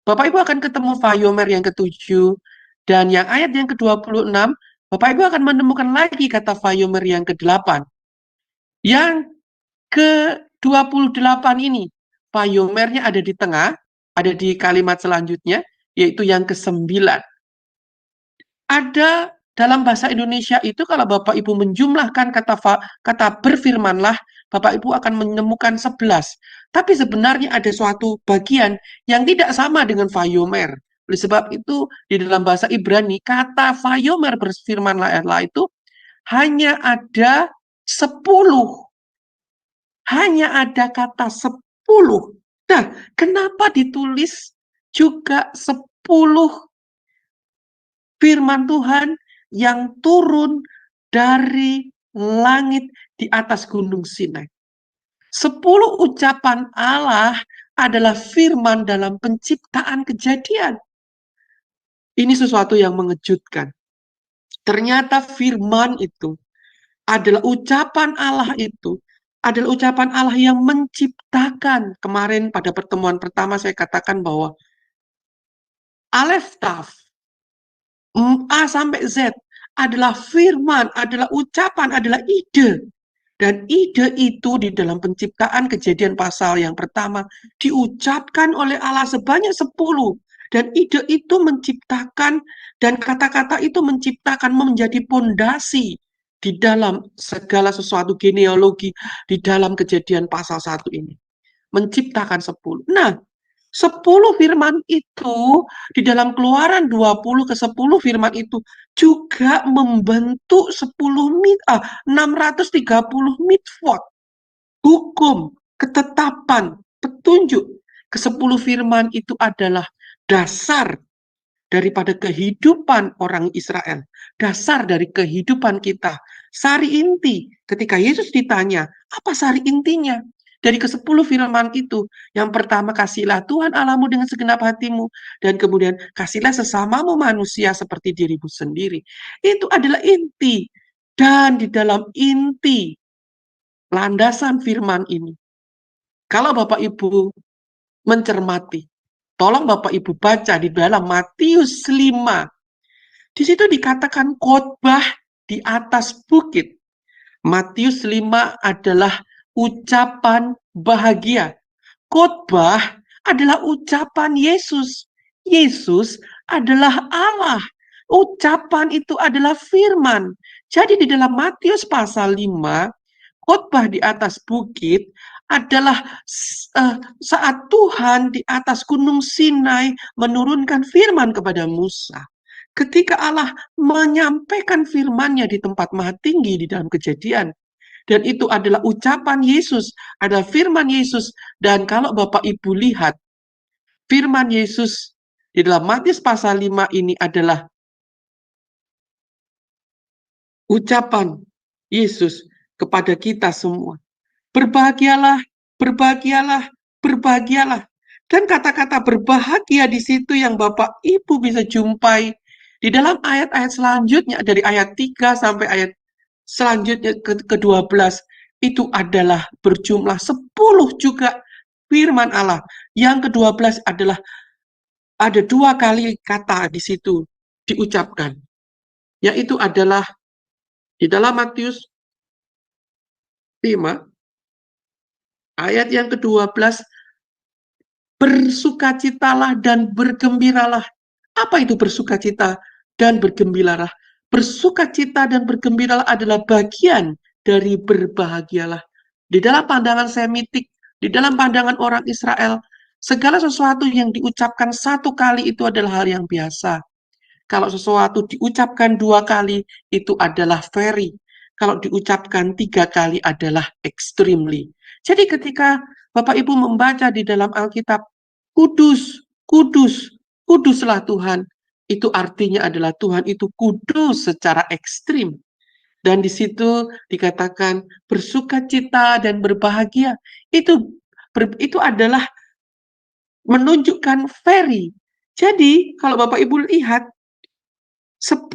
Bapak Ibu akan ketemu Vayomer yang ke-7, dan yang ayat yang ke-26, Bapak Ibu akan menemukan lagi kata Vayomer yang ke-8. Yang ke-28 ini, Vayomernya ada di tengah, ada di kalimat selanjutnya, yaitu yang ke-9. Ada dalam bahasa Indonesia itu kalau Bapak Ibu menjumlahkan kata berfirmanlah, Bapak Ibu akan menemukan 11. Tapi sebenarnya ada suatu bagian yang tidak sama dengan Vayomer. Oleh sebab itu di dalam bahasa Ibrani kata Vayomer berfirmanlah Allah itu hanya ada 10. Hanya ada kata 10. Nah, kenapa ditulis juga 10 firman Tuhan yang turun dari langit di atas gunung Sinai? 10 ucapan Allah adalah firman dalam penciptaan Kejadian. Ini sesuatu yang mengejutkan. Ternyata firman itu adalah ucapan Allah itu, adalah ucapan Allah yang menciptakan. Kemarin pada pertemuan pertama saya katakan bahwa Alef Taf, A sampai Z adalah firman, adalah ucapan, adalah ide. Dan ide itu di dalam penciptaan Kejadian pasal yang pertama diucapkan oleh Allah sebanyak 10. Dan ide itu menciptakan, dan kata-kata itu menciptakan menjadi pondasi di dalam segala sesuatu genealogi di dalam Kejadian pasal 1 ini. Menciptakan 10. Nah, 10 firman itu di dalam Keluaran 20 ke 10 firman itu juga membentuk 630 mitzvot, hukum, ketetapan, petunjuk. Ke-10 firman itu adalah dasar daripada kehidupan orang Israel, dasar dari kehidupan kita. Sari inti, ketika Yesus ditanya, apa sari intinya? Dari ke-10 firman itu, yang pertama, kasihlah Tuhan Allahmu dengan segenap hatimu, dan kemudian kasihlah sesamamu manusia seperti dirimu sendiri. Itu adalah inti. Dan di dalam inti, landasan firman ini, kalau Bapak Ibu mencermati, tolong Bapak Ibu baca di dalam Matius 5. Di situ dikatakan khotbah di atas bukit. Matius 5 adalah ucapan bahagia. Khotbah adalah ucapan Yesus. Yesus adalah Allah. Ucapan itu adalah firman. Jadi di dalam Matius pasal 5, khotbah di atas bukit adalah saat Tuhan di atas gunung Sinai menurunkan firman kepada Musa. Ketika Allah menyampaikan firman-Nya di tempat maha tinggi di dalam Kejadian. Dan itu adalah ucapan Yesus, adalah firman Yesus. Dan kalau Bapak Ibu lihat, firman Yesus di dalam Matius pasal 5 ini adalah ucapan Yesus kepada kita semua. Berbahagialah, berbahagialah, berbahagialah. Dan kata-kata berbahagia di situ yang Bapak Ibu bisa jumpai di dalam ayat-ayat selanjutnya, dari ayat 3 sampai ayat selanjutnya ke-12, itu adalah berjumlah 10 juga firman Allah. Yang ke-12 adalah ada 2 kali kata di situ diucapkan, yaitu adalah di dalam Matius 5, ayat yang ke-12, bersukacitalah dan bergembiralah. Apa itu bersukacita dan bergembiralah? Bersukacita dan bergembiralah adalah bagian dari berbahagialah. Di dalam pandangan Semitik, di dalam pandangan orang Israel, segala sesuatu yang diucapkan 1 kali itu adalah hal yang biasa. Kalau sesuatu diucapkan 2 kali, itu adalah very. Kalau diucapkan 3 kali adalah extremely. Jadi ketika Bapak Ibu membaca di dalam Alkitab, kudus, kudus, kuduslah Tuhan, itu artinya adalah Tuhan itu kudus secara ekstrim. Dan di situ dikatakan bersukacita dan berbahagia. Itu adalah menunjukkan very. Jadi kalau Bapak Ibu lihat, 10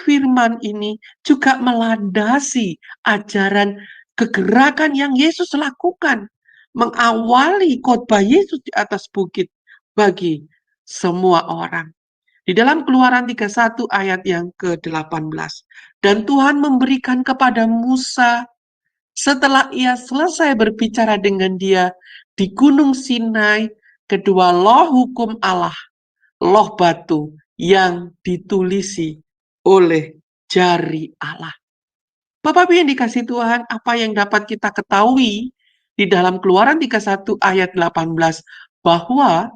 firman ini juga melandasi ajaran kegerakan yang Yesus lakukan, mengawali khotbah Yesus di atas bukit bagi semua orang. Di dalam Keluaran 31 ayat yang ke-18, dan Tuhan memberikan kepada Musa setelah ia selesai berbicara dengan dia di Gunung Sinai, kedua loh hukum Allah, loh batu yang ditulisi oleh jari Allah. Bapak Ibu yang dikasih Tuhan, apa yang dapat kita ketahui di dalam Keluaran 31 ayat 18, bahwa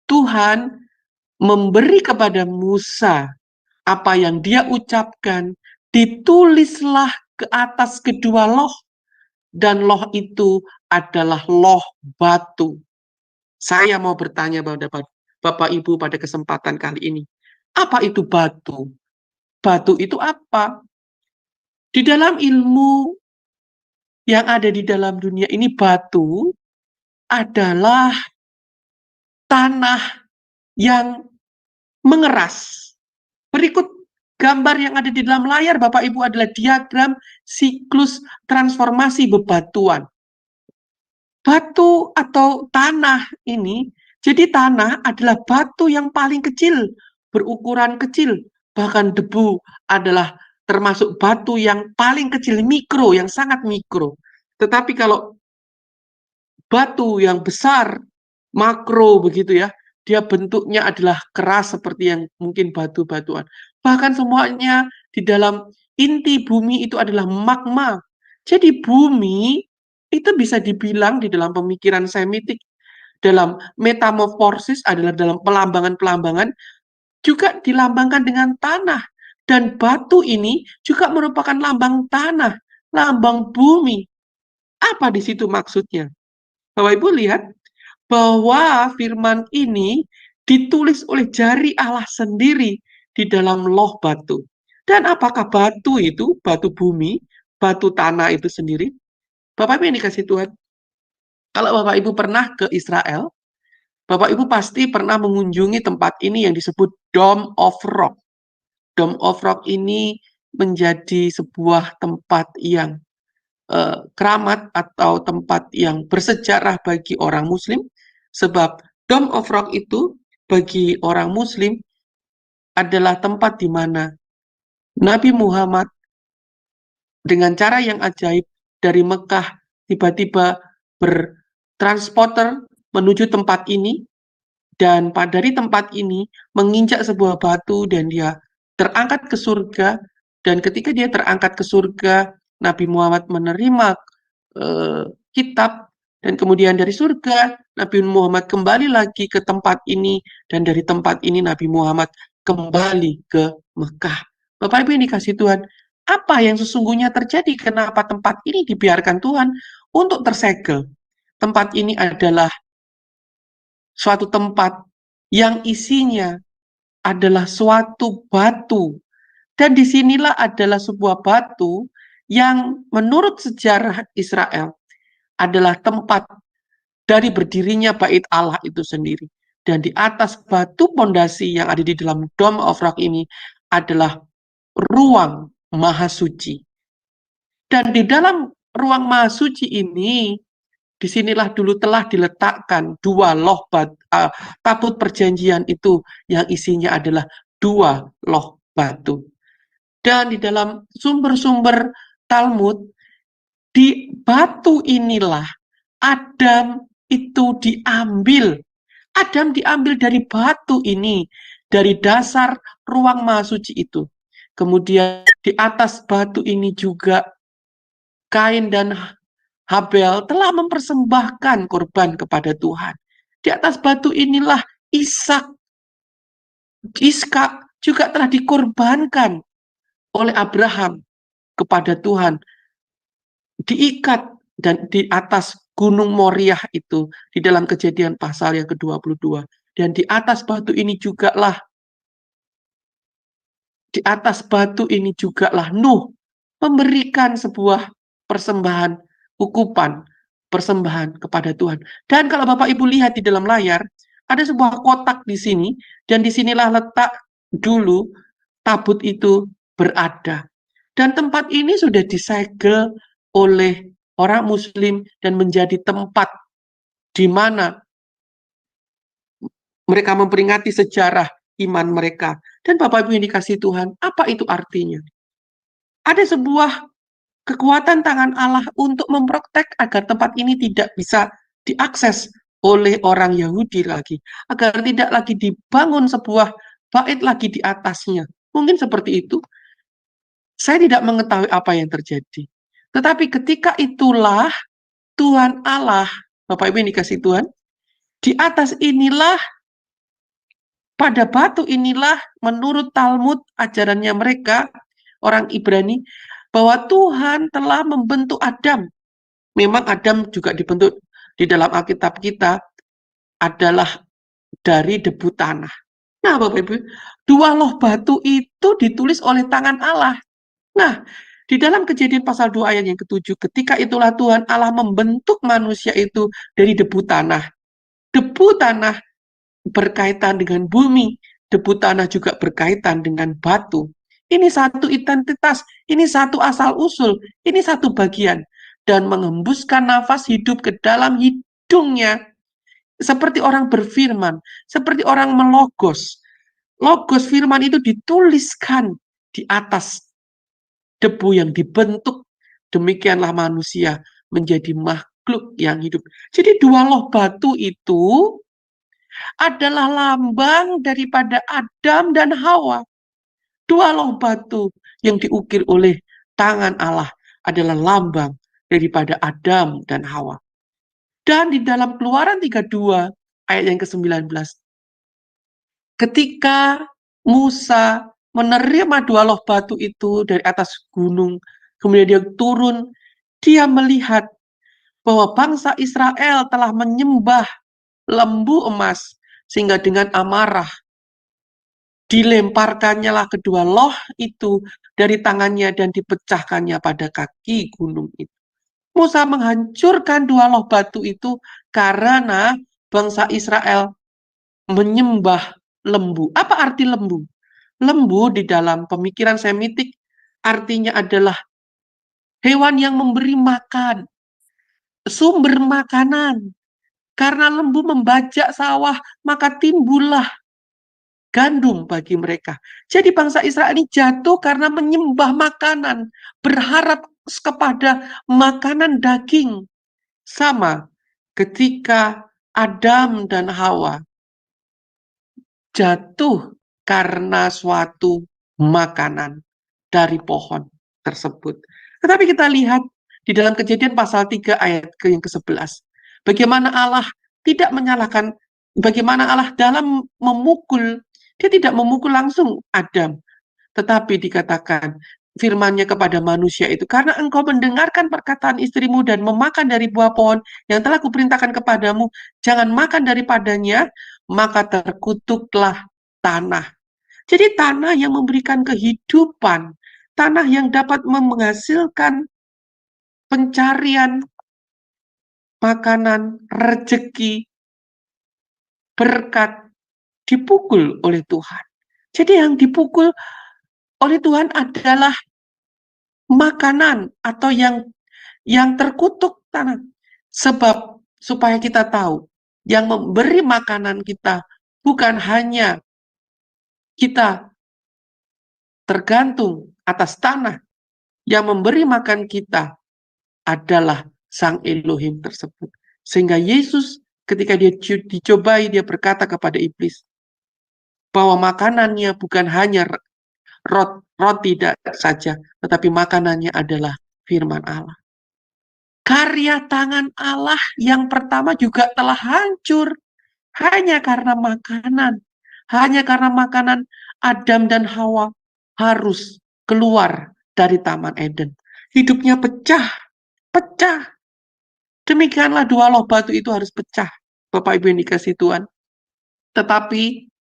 Tuhan memberi kepada Musa apa yang dia ucapkan, ditulislah ke atas kedua loh, dan loh itu adalah loh batu. Saya mau bertanya pada Bapak Ibu pada kesempatan kali ini, apa itu batu? Batu itu apa? Di dalam ilmu yang ada di dalam dunia ini, batu adalah tanah yang mengeras. Berikut gambar yang ada di dalam layar Bapak Ibu adalah diagram siklus transformasi bebatuan. Batu atau tanah ini, jadi tanah adalah batu yang paling kecil, berukuran kecil. Bahkan debu adalah termasuk batu yang paling kecil, mikro, yang sangat mikro. Tetapi kalau batu yang besar, makro begitu ya, dia bentuknya adalah keras seperti yang mungkin batu-batuan. Bahkan semuanya di dalam inti bumi itu adalah magma. Jadi bumi itu bisa dibilang di dalam pemikiran Semitik, dalam metamorfosis adalah dalam pelambangan-pelambangan, juga dilambangkan dengan tanah. Dan batu ini juga merupakan lambang tanah, lambang bumi. Apa di situ maksudnya? Bapak Ibu lihat bahwa firman ini ditulis oleh jari Allah sendiri di dalam loh batu. Dan apakah batu itu, batu bumi, batu tanah itu sendiri? Bapak Ibu yang dikasih Tuhan, kalau Bapak Ibu pernah ke Israel, Bapak Ibu pasti pernah mengunjungi tempat ini yang disebut Dome of Rock. Dome of Rock ini menjadi sebuah tempat yang keramat atau tempat yang bersejarah bagi orang Muslim, sebab Dome of Rock itu bagi orang Muslim adalah tempat di mana Nabi Muhammad dengan cara yang ajaib dari Mekah tiba-tiba bertransporter menuju tempat ini, dan dari tempat ini menginjak sebuah batu dan dia terangkat ke surga. Dan ketika dia terangkat ke surga, Nabi Muhammad menerima kitab, dan kemudian dari surga Nabi Muhammad kembali lagi ke tempat ini, dan dari tempat ini Nabi Muhammad kembali ke Mekah. Bapak Ibu yang dikasih Tuhan, apa yang sesungguhnya terjadi? Kenapa tempat ini dibiarkan Tuhan untuk tersegel? Tempat ini adalah suatu tempat yang isinya adalah suatu batu. Dan disinilah adalah sebuah batu yang menurut sejarah Israel adalah tempat dari berdirinya bait Allah itu sendiri. Dan di atas batu pondasi yang ada di dalam Dome of Rock ini adalah ruang Maha Suci. Dan di dalam ruang Maha Suci ini, disinilah dulu telah diletakkan dua loh tabut perjanjian itu yang isinya adalah dua loh batu. Dan di dalam sumber-sumber Talmud, di batu inilah Adam itu diambil. Adam diambil dari batu ini, dari dasar ruang Maha Suci itu. Kemudian di atas batu ini juga Kain dan Habel telah mempersembahkan korban kepada Tuhan. Di atas batu inilah Ishak juga telah dikorbankan oleh Abraham kepada Tuhan, diikat dan di atas Gunung Moriah itu di dalam Kejadian pasal yang ke-22. Dan di atas batu ini jugalah Nuh memberikan sebuah persembahan persembahan kepada Tuhan. Dan kalau Bapak Ibu lihat di dalam layar, ada sebuah kotak di sini, dan disinilah letak dulu tabut itu berada. Dan tempat ini sudah disegel oleh orang Muslim dan menjadi tempat di mana mereka memperingati sejarah iman mereka. Dan Bapak Ibu yang dikasihi Tuhan, apa itu artinya? Ada sebuah kekuatan tangan Allah untuk memprotek agar tempat ini tidak bisa diakses oleh orang Yahudi lagi, agar tidak lagi dibangun sebuah bait lagi di atasnya. Mungkin seperti itu. Saya tidak mengetahui apa yang terjadi. Tetapi ketika itulah Tuhan Allah, Bapak Ibu yang dikasih Tuhan, di atas inilah, pada batu inilah, menurut Talmud ajarannya mereka, orang Ibrani, bahwa Tuhan telah membentuk Adam. Memang Adam juga dibentuk di dalam Alkitab kita adalah dari debu tanah. Nah, Bapak Ibu, dua loh batu itu ditulis oleh tangan Allah. Nah, di dalam Kejadian pasal 2 ayat yang ke-7, ketika itulah Tuhan Allah membentuk manusia itu dari debu tanah. Debu tanah berkaitan dengan bumi, debu tanah juga berkaitan dengan batu. Ini satu identitas, ini satu asal-usul, ini satu bagian. Dan mengembuskan nafas hidup ke dalam hidungnya, seperti orang berfirman, seperti orang melogos. Logos firman itu dituliskan di atas debu yang dibentuk. Demikianlah manusia menjadi makhluk yang hidup. Jadi dua loh batu itu adalah lambang daripada Adam dan Hawa. Dua loh batu yang diukir oleh tangan Allah adalah lambang daripada Adam dan Hawa. Dan di dalam Keluaran 32 ayat yang ke-19, ketika Musa menerima 2 loh batu itu dari atas gunung, kemudian dia turun, dia melihat bahwa bangsa Israel telah menyembah lembu emas, sehingga dengan amarah dilemparkannya lah kedua loh itu dari tangannya dan dipecahkannya pada kaki gunung itu. Musa menghancurkan 2 loh batu itu karena bangsa Israel menyembah lembu. Apa arti lembu? Lembu di dalam pemikiran Semitik artinya adalah hewan yang memberi makan, sumber makanan. Karena lembu membajak sawah, maka timbullah gandum bagi mereka. Jadi bangsa Israel ini jatuh karena menyembah makanan, berharap kepada makanan daging. Sama ketika Adam dan Hawa jatuh karena suatu makanan dari pohon tersebut. Tetapi kita lihat di dalam Kejadian pasal 3 ayat yang ke-11. Bagaimana Allah tidak menyalahkan, bagaimana Allah dalam memukul, dia tidak memukul langsung Adam. Tetapi dikatakan firman-Nya kepada manusia itu, karena engkau mendengarkan perkataan istrimu dan memakan dari buah pohon yang telah kuperintahkan kepadamu, jangan makan daripadanya, maka terkutuklah tanah. Jadi tanah yang memberikan kehidupan, tanah yang dapat menghasilkan pencarian makanan, rezeki, berkat, dipukul oleh Tuhan. Jadi yang dipukul oleh Tuhan adalah makanan atau yang terkutuk tanah. Sebab supaya kita tahu, yang memberi makanan kita bukan hanya kita tergantung atas tanah, yang memberi makan kita adalah Sang Elohim tersebut. Sehingga Yesus ketika dia dicobai, dia berkata kepada iblis bahwa makanannya bukan hanya roti saja, tetapi makanannya adalah firman Allah. Karya tangan Allah yang pertama juga telah hancur hanya karena makanan. Hanya karena makanan Adam dan Hawa harus keluar dari Taman Eden. Hidupnya pecah. Demikianlah 2 loh batu itu harus pecah, Bapak Ibu yang dikasihi Tuhan. Tetapi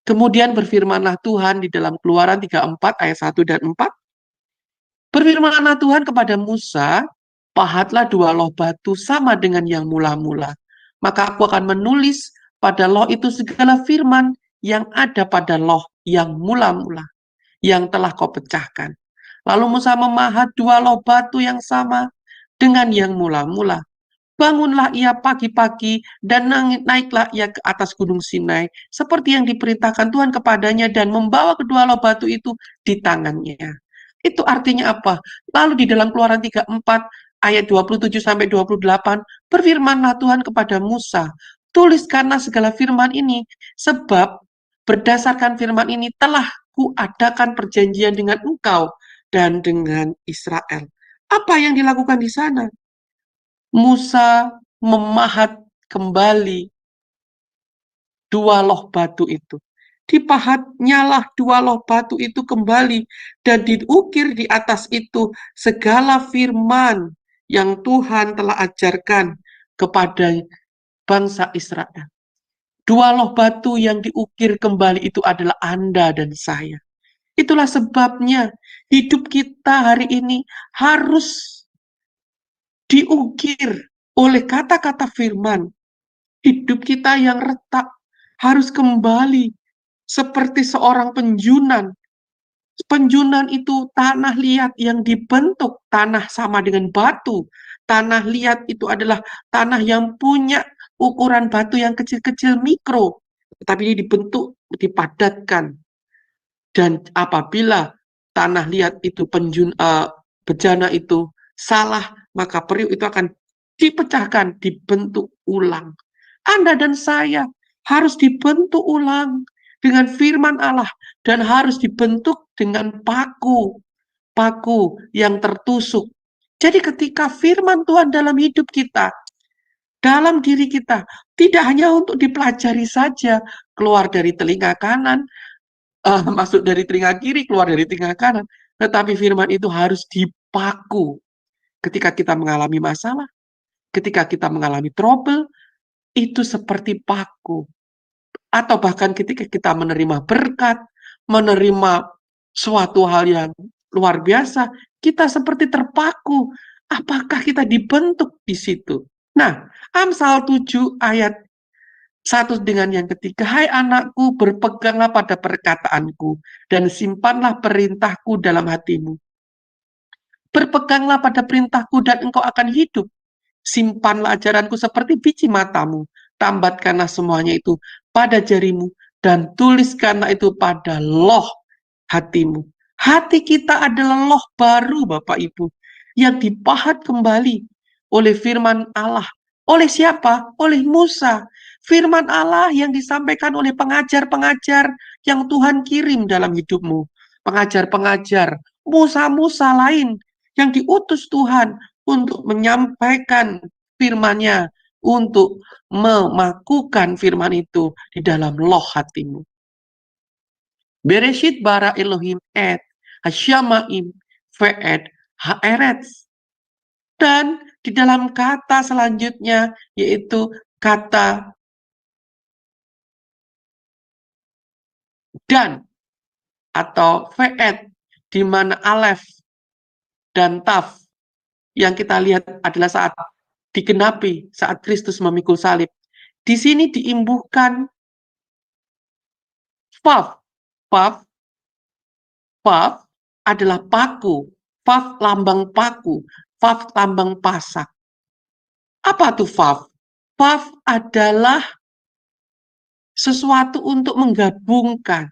kemudian berfirmanlah Tuhan di dalam Keluaran 34 ayat 1 dan 4. Berfirmanlah Tuhan kepada Musa, pahatlah 2 loh batu sama dengan yang mula-mula. Maka aku akan menulis pada loh itu segala firman yang ada pada loh yang mula-mula, yang telah kau pecahkan. Lalu Musa memahat 2 loh batu yang sama dengan yang mula-mula. Bangunlah ia pagi-pagi dan naiklah ia ke atas gunung Sinai seperti yang diperintahkan Tuhan kepadanya dan membawa kedua loh batu itu di tangannya. Itu artinya apa? Lalu di dalam Keluaran 34 ayat 27 sampai 28 berfirmanlah Tuhan kepada Musa, tuliskanlah segala firman ini sebab berdasarkan firman ini telah kuadakan perjanjian dengan engkau dan dengan Israel. Apa yang dilakukan di sana? Musa memahat kembali 2 loh batu itu. Dipahatnyalah 2 loh batu itu kembali dan diukir di atas itu segala firman yang Tuhan telah ajarkan kepada bangsa Israel. 2 loh batu yang diukir kembali itu adalah Anda dan saya. Itulah sebabnya hidup kita hari ini harus diukir oleh kata-kata firman. Hidup kita yang retak harus kembali seperti seorang penjunan. Penjunan itu tanah liat yang dibentuk, tanah sama dengan batu. Tanah liat itu adalah tanah yang punya ukuran batu yang kecil-kecil mikro, tetapi ini dibentuk, dipadatkan. Dan apabila tanah liat itu bejana itu salah, maka periuk itu akan dipecahkan, dibentuk ulang. Anda dan saya harus dibentuk ulang, dengan firman Allah dan harus dibentuk dengan paku yang tertusuk. Jadi ketika firman Tuhan dalam hidup kita, dalam diri kita, tidak hanya untuk dipelajari saja, keluar dari telinga kanan, masuk dari telinga kiri, keluar dari telinga kanan, tetapi firman itu harus dipaku. Ketika kita mengalami masalah, ketika kita mengalami trouble, itu seperti paku. Atau bahkan ketika kita menerima berkat, menerima suatu hal yang luar biasa, kita seperti terpaku. Apakah kita dibentuk di situ? Nah, Amsal 7 ayat 1 dengan yang ketiga, hai anakku, berpeganglah pada perkataanku, dan simpanlah perintahku dalam hatimu. Berpeganglah pada perintahku dan engkau akan hidup. Simpanlah ajaranku seperti biji matamu. Tambatkanlah semuanya itu pada jarimu dan tuliskanlah itu pada loh hatimu. Hati kita adalah loh baru, Bapak Ibu, yang dipahat kembali oleh firman Allah. Oleh siapa? Oleh Musa. Firman Allah yang disampaikan oleh pengajar-pengajar yang Tuhan kirim dalam hidupmu. Pengajar-pengajar, Musa-Musa lain yang diutus Tuhan untuk menyampaikan firman-Nya, untuk memakukan firman itu di dalam loh hatimu. Bereshit bara Elohim et hasyamaim ve'ed ha'eretz. Dan di dalam kata selanjutnya, yaitu kata dan atau ve'ed, di mana alef dan taf yang kita lihat adalah saat digenapi, saat Kristus memikul salib. Di sini diimbuhkan Vav. Vav adalah paku. Vav lambang paku. Vav lambang pasak. Apa tuh Vav? Vav adalah sesuatu untuk menggabungkan.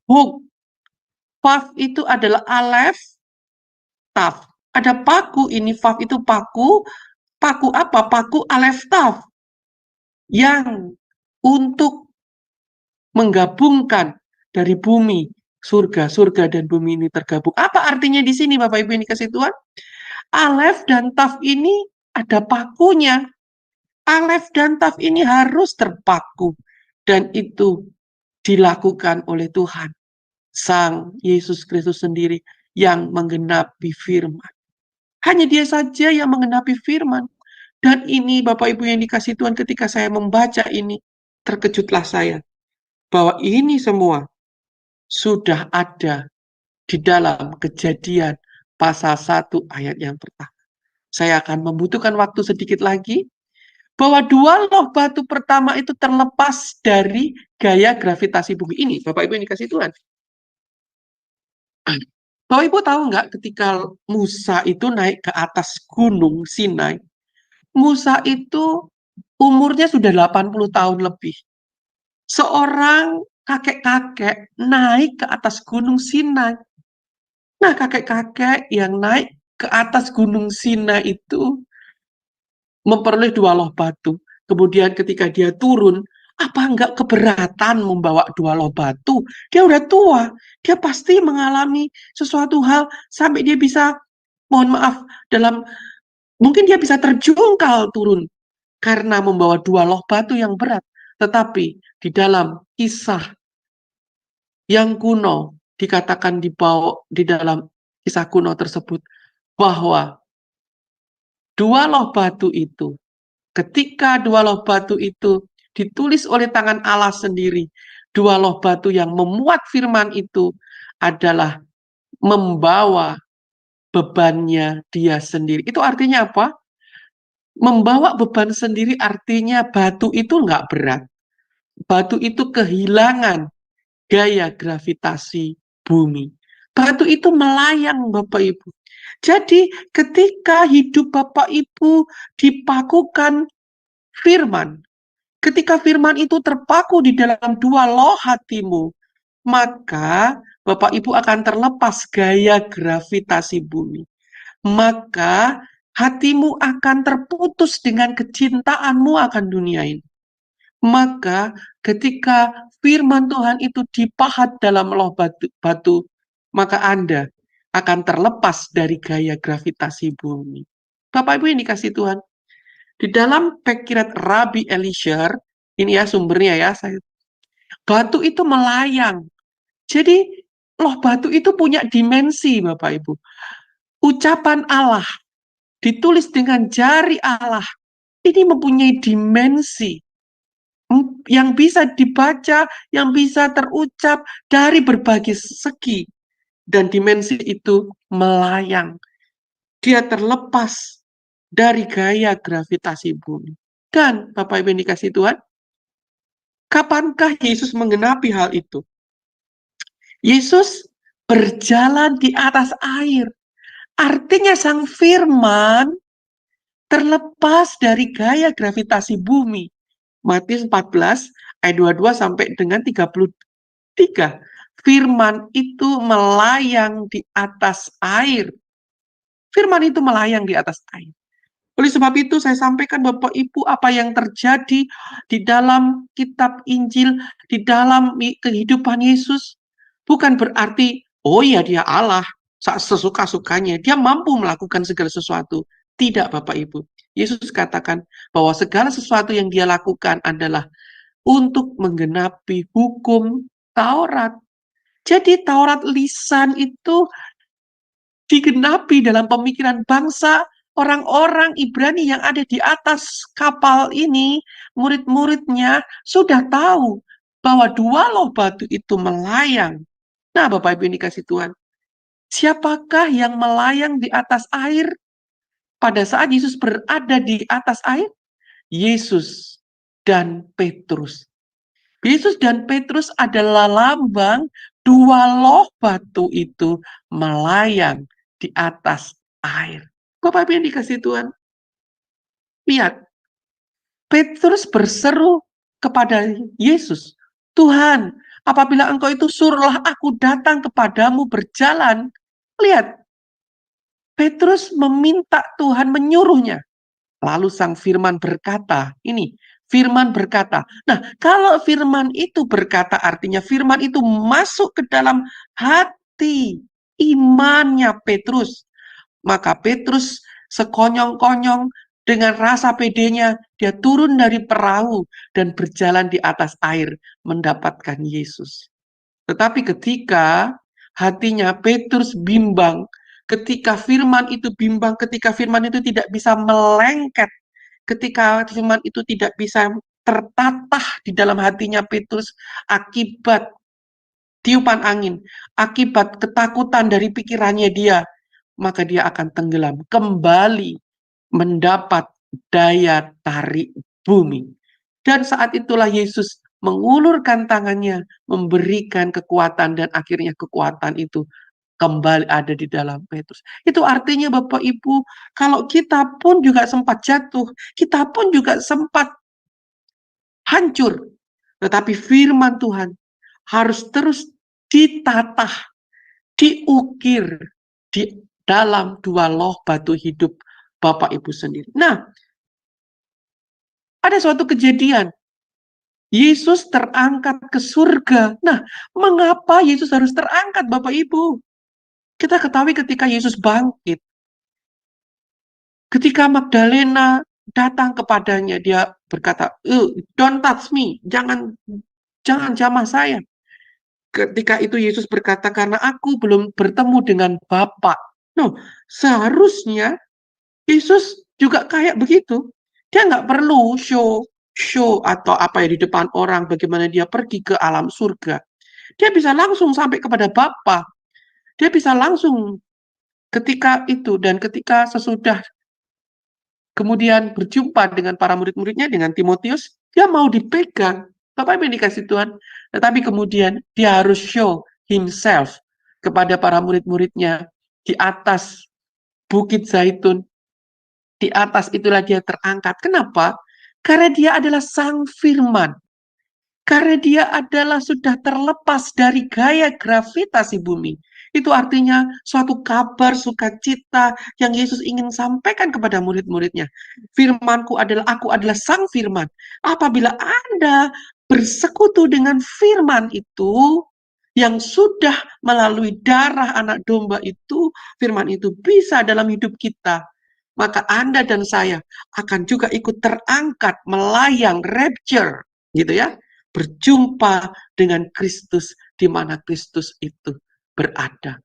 Huk. Vav itu adalah alef, taf. Ada paku ini, Vav itu paku. Paku apa? Paku alef taf. Yang untuk menggabungkan dari bumi, surga dan bumi ini tergabung. Apa artinya di sini Bapak Ibu ini kasih Tuhan? Alef dan taf ini ada pakunya. Alef dan taf ini harus terpaku. Dan itu dilakukan oleh Tuhan. Sang Yesus Kristus sendiri yang menggenapi firman. Hanya dia saja yang menggenapi firman. Dan ini Bapak Ibu yang dikasih Tuhan, ketika saya membaca ini, terkejutlah saya. Bahwa ini semua sudah ada di dalam Kejadian pasal 1 ayat yang pertama. Saya akan membutuhkan waktu sedikit lagi, bahwa dua loh batu pertama itu terlepas dari gaya gravitasi bumi ini. Bapak Ibu yang dikasih Tuhan. Bapak Ibu tahu nggak ketika Musa itu naik ke atas gunung Sinai, Musa itu umurnya sudah 80 tahun lebih. Seorang kakek-kakek naik ke atas gunung Sinai. Nah, kakek-kakek yang naik ke atas gunung Sinai itu memperoleh dua loh batu. Kemudian ketika dia turun, apa enggak keberatan membawa dua loh batu? Dia udah tua, dia pasti mengalami sesuatu hal sampai dia bisa, mohon maaf, mungkin dia bisa terjungkal turun karena membawa dua loh batu yang berat. Tetapi di dalam kisah yang kuno dikatakan di dalam kisah kuno tersebut bahwa dua loh batu itu, ketika dua loh batu itu ditulis oleh tangan Allah sendiri, dua loh batu yang memuat firman itu adalah membawa bebannya dia sendiri. Itu artinya apa? Membawa beban sendiri artinya batu itu nggak berat. Batu itu kehilangan gaya gravitasi bumi. Batu itu melayang, Bapak Ibu. Jadi ketika hidup Bapak Ibu dipakukan firman, ketika firman itu terpaku di dalam dua loh hatimu, maka Bapak Ibu akan terlepas gaya gravitasi bumi. Maka hatimu akan terputus dengan kecintaanmu akan dunia ini. Maka ketika firman Tuhan itu dipahat dalam loh batu, maka Anda akan terlepas dari gaya gravitasi bumi. Bapak Ibu yang dikasih Tuhan, di dalam Pekirat Rabbi Eliezer, ini ya sumbernya ya, batu itu melayang. Jadi loh batu itu punya dimensi, Bapak Ibu. Ucapan Allah ditulis dengan jari Allah, ini mempunyai dimensi yang bisa dibaca, yang bisa terucap dari berbagai segi. Dan dimensi itu melayang. Dia terlepas dari gaya gravitasi bumi. Dan Bapak Ibu yang dikasih Tuhan, kapankah Yesus menggenapi hal itu? Yesus berjalan di atas air. Artinya sang firman terlepas dari gaya gravitasi bumi. Matius 14 ayat 22 sampai dengan 33. Firman itu melayang di atas air. Firman itu melayang di atas air. Oleh sebab itu saya sampaikan Bapak Ibu apa yang terjadi di dalam kitab Injil, di dalam kehidupan Yesus. Bukan berarti, oh ya dia Allah, sesuka-sukanya. Dia mampu melakukan segala sesuatu. Tidak Bapak Ibu. Yesus katakan bahwa segala sesuatu yang dia lakukan adalah untuk menggenapi hukum Taurat. Jadi Taurat lisan itu digenapi dalam pemikiran bangsa orang-orang Ibrani yang ada di atas kapal ini. Murid-muridnya sudah tahu bahwa dua loh batu itu melayang. Nah Bapak Ibu ini kasih Tuhan, siapakah yang melayang di atas air pada saat Yesus berada di atas air? Yesus dan Petrus. Yesus dan Petrus adalah lambang dua loh batu itu melayang di atas air. Bapak Ibu yang dikasih Tuhan, lihat, Petrus berseru kepada Yesus, Tuhan, apabila engkau itu suruhlah aku datang kepadamu berjalan. Lihat, Petrus meminta Tuhan menyuruhnya. Lalu sang firman berkata, ini, firman berkata. Nah, kalau firman itu berkata, artinya firman itu masuk ke dalam hati imannya Petrus. Maka Petrus sekonyong-konyong dengan rasa pedenya, dia turun dari perahu dan berjalan di atas air mendapatkan Yesus. Tetapi ketika hatinya Petrus bimbang, ketika firman itu bimbang, ketika firman itu tidak bisa melengket, ketika firman itu tidak bisa tertatah di dalam hatinya Petrus akibat tiupan angin, akibat ketakutan dari pikirannya dia, maka dia akan tenggelam kembali mendapat daya tarik bumi. Dan saat itulah Yesus mengulurkan tangannya, memberikan kekuatan, dan akhirnya kekuatan itu kembali ada di dalam Petrus. Itu artinya Bapak Ibu, kalau kita pun juga sempat jatuh, kita pun juga sempat hancur, tetapi firman Tuhan harus terus ditatah, diukir di dalam dua loh batu hidup Bapak Ibu sendiri. Nah, ada suatu kejadian. Yesus terangkat ke surga. Nah, mengapa Yesus harus terangkat, Bapak Ibu? Kita ketahui ketika Yesus bangkit. Ketika Magdalena datang kepadanya, dia berkata, don't touch me, jangan jamah saya. Ketika itu Yesus berkata, karena aku belum bertemu dengan Bapa. No, seharusnya Yesus juga kayak begitu. Dia nggak perlu show atau apa ya di depan orang bagaimana dia pergi ke alam surga. Dia bisa langsung sampai kepada Bapa. Dia bisa langsung ketika itu dan ketika sesudah kemudian berjumpa dengan para murid-muridnya, dengan Timotius, dia mau dipegang. Bapak Ibu dikasih Tuhan. Tetapi kemudian dia harus show himself kepada para murid-muridnya di atas Bukit Zaitun. Di atas itulah dia terangkat. Kenapa? Karena dia adalah sang firman. Karena dia adalah sudah terlepas dari gaya gravitasi bumi. Itu artinya suatu kabar sukacita yang Yesus ingin sampaikan kepada murid-muridnya. Firman-Ku adalah, aku adalah Sang Firman. Apabila Anda bersekutu dengan firman itu, yang sudah melalui darah anak domba itu, firman itu bisa dalam hidup kita, maka Anda dan saya akan juga ikut terangkat, melayang, rapture, gitu ya, berjumpa dengan Kristus di mana Kristus itu berada.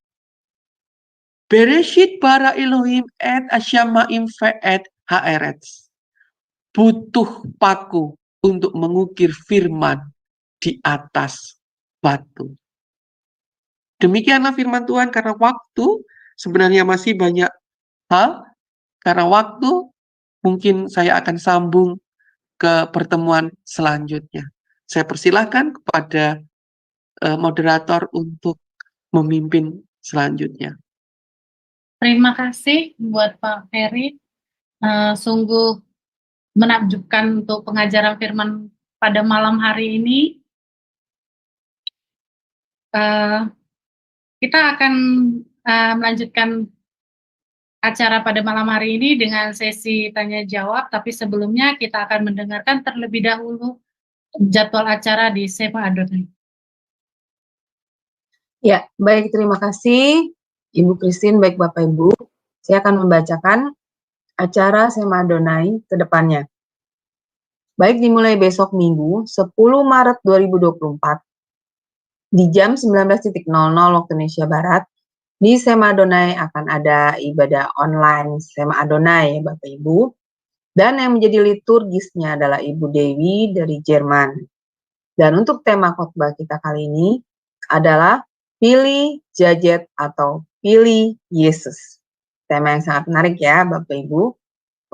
Bereshit bara Elohim et asyamaim ve'et haaretz. Butuh paku untuk mengukir firman di atas batu. Demikianlah firman Tuhan, karena waktu sebenarnya masih banyak hal. Karena waktu, mungkin saya akan sambung ke pertemuan selanjutnya. Saya persilahkan kepada moderator untuk memimpin selanjutnya.
Terima kasih buat Pak Ferry. Sungguh menakjubkan untuk pengajaran firman pada malam hari ini. Kita akan melanjutkan acara pada malam hari ini dengan sesi tanya jawab, tapi sebelumnya kita akan mendengarkan terlebih dahulu jadwal acara di Sema Adonai.
Ya, baik, terima kasih Ibu Christine, baik Bapak Ibu. Saya akan membacakan acara Sema Adonai ke depannya. Baik, dimulai besok Minggu 10 Maret 2024 di jam 19.00 waktu Indonesia Barat, di Sema Adonai akan ada ibadah online Sema Adonai, Bapak Ibu. Dan yang menjadi liturgisnya adalah Ibu Dewi dari Jerman. Dan untuk tema khotbah kita kali ini adalah pilih Jajet atau pilih Yesus. Tema yang sangat menarik ya Bapak Ibu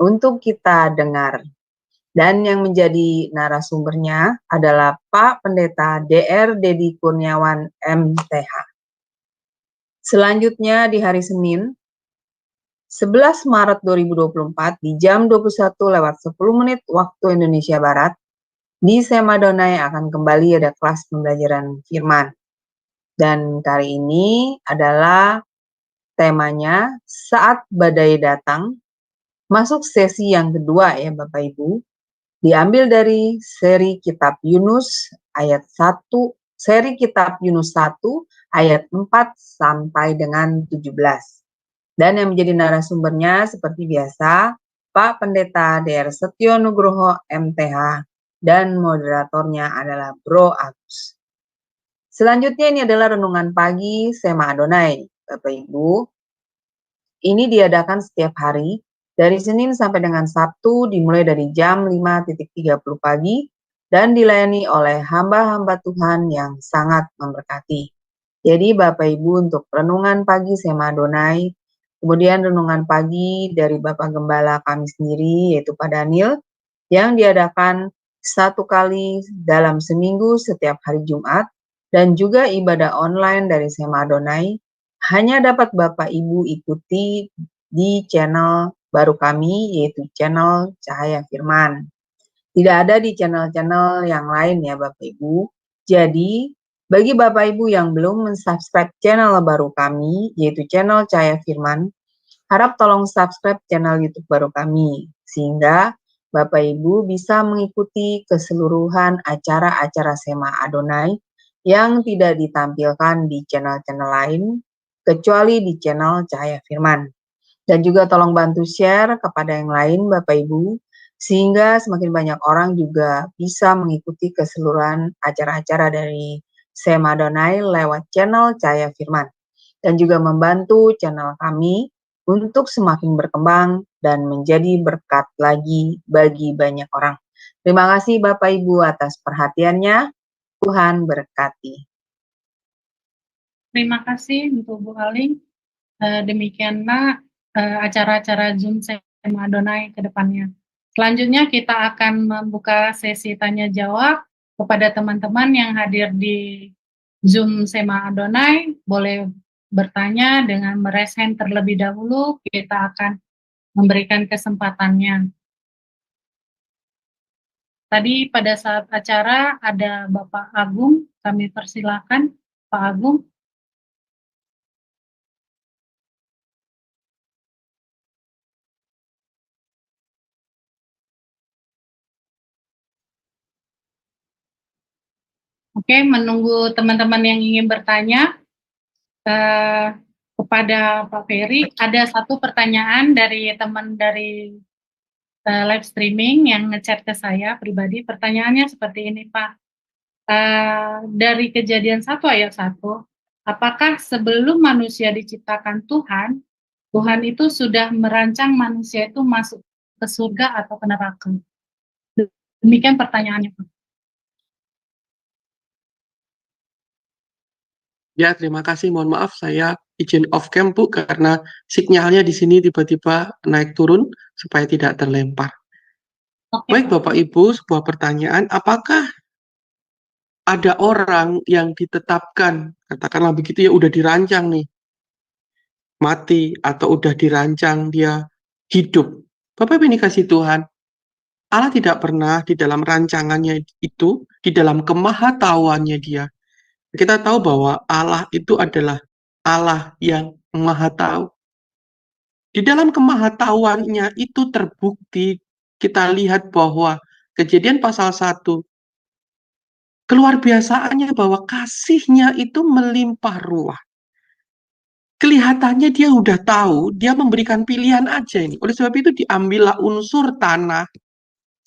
untuk kita dengar. Dan yang menjadi narasumbernya adalah Pak Pendeta Dr. Dedi Kurniawan MTH. Selanjutnya di hari Senin 11 Maret 2024 di jam 21:10 waktu Indonesia Barat, di Sema Adonai akan kembali ada kelas pembelajaran firman. Dan kali ini adalah temanya saat badai datang, masuk sesi yang kedua ya Bapak Ibu. Diambil dari seri kitab Yunus ayat 1, seri kitab Yunus 1 ayat 4 sampai dengan 17. Dan yang menjadi narasumbernya seperti biasa, Pak Pendeta Dr. Setio Nugroho MTH, dan moderatornya adalah Bro Agus. Selanjutnya ini adalah renungan pagi Sema Adonai, Bapak Ibu. Ini diadakan setiap hari, dari Senin sampai dengan Sabtu, dimulai dari jam 5.30 pagi, dan dilayani oleh hamba-hamba Tuhan yang sangat memberkati. Jadi Bapak Ibu untuk renungan pagi Sema Adonai, kemudian renungan pagi dari Bapak Gembala kami sendiri, yaitu Pak Daniel, yang diadakan satu kali dalam seminggu setiap hari Jumat, dan juga ibadah online dari Sema Adonai, hanya dapat Bapak Ibu ikuti di channel baru kami, yaitu channel Cahaya Firman. Tidak ada di channel-channel yang lain ya Bapak Ibu. Jadi, bagi Bapak Ibu yang belum mensubscribe channel baru kami, yaitu channel Cahaya Firman, harap tolong subscribe channel YouTube baru kami, sehingga Bapak Ibu bisa mengikuti keseluruhan acara-acara Sema Adonai yang tidak ditampilkan di channel-channel lain, kecuali di channel Cahaya Firman. Dan juga tolong bantu share kepada yang lain Bapak Ibu, sehingga semakin banyak orang juga bisa mengikuti keseluruhan acara-acara dari Sema Adonai lewat channel Cahaya Firman. Dan juga membantu channel kami untuk semakin berkembang dan menjadi berkat lagi bagi banyak orang. Terima kasih Bapak Ibu atas perhatiannya. Tuhan berkati.
Terima kasih untuk Bu Aling. Demikianlah acara-acara Zoom Sema Adonai ke depannya. Selanjutnya kita akan membuka sesi tanya jawab kepada teman-teman yang hadir di Zoom Sema Adonai. Boleh bertanya dengan meraise hand terlebih dahulu, kita akan memberikan kesempatannya. Tadi pada saat acara ada Bapak Agung, kami persilakan Pak Agung. Oke, menunggu teman-teman yang ingin bertanya kepada Pak Ferry, ada satu pertanyaan dari teman dari live streaming yang ngechat ke saya pribadi. Pertanyaannya seperti ini, Pak. Dari Kejadian 1 ayat 1, apakah sebelum manusia diciptakan Tuhan, Tuhan itu sudah merancang manusia itu masuk ke surga atau ke neraka? Demikian pertanyaannya, Pak.
Ya, terima kasih. Mohon maaf, saya izin off cam, Bu, karena sinyalnya di sini tiba-tiba naik turun supaya tidak terlempar.
Oke,
Baik,
Pak.
Bapak Ibu, sebuah pertanyaan, apakah ada orang yang ditetapkan, katakanlah begitu ya, udah dirancang nih, mati, atau udah dirancang dia hidup? Bapak Ibu ini kasih Tuhan, Allah tidak pernah di dalam rancangannya itu, di dalam kemahatauannya dia. Kita tahu bahwa Allah itu adalah Allah yang maha tahu. Di dalam kemahatauannya itu terbukti, kita lihat bahwa Kejadian pasal 1, keluar biasaannya bahwa kasihnya itu melimpah ruah. Kelihatannya dia udah tahu, dia memberikan pilihan aja ini. Oleh sebab itu diambillah unsur tanah,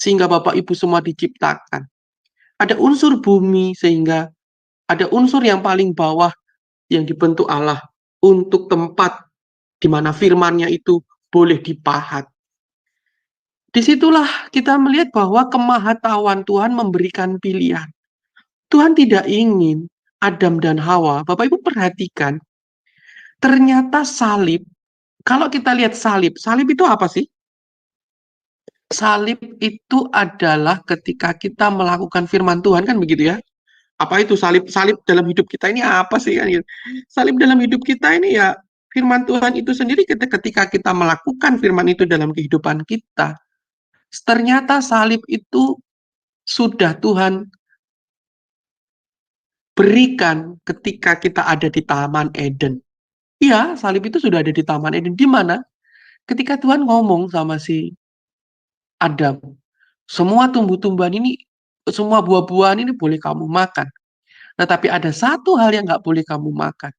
sehingga Bapak Ibu semua diciptakan. Ada unsur bumi, sehingga ada unsur yang paling bawah yang dibentuk Allah untuk tempat di mana firman-Nya itu boleh dipahat. Disitulah kita melihat bahwa kemahatauan Tuhan memberikan pilihan. Tuhan tidak ingin Adam dan Hawa, Bapak Ibu perhatikan, ternyata salib, kalau kita lihat salib, salib itu apa sih? Salib itu adalah ketika kita melakukan firman Tuhan, kan begitu ya? Apa itu salib? Salib dalam hidup kita ini apa sih? Kan? Salib dalam hidup kita ini ya firman Tuhan itu sendiri, ketika kita melakukan firman itu dalam kehidupan kita. Ternyata salib itu sudah Tuhan berikan ketika kita ada di Taman Eden. Iya, salib itu sudah ada di Taman Eden. Di mana? Ketika Tuhan ngomong sama si Adam, semua tumbuh-tumbuhan ini, semua buah-buahan ini boleh kamu makan. Tetapi ada satu hal yang nggak boleh kamu makan,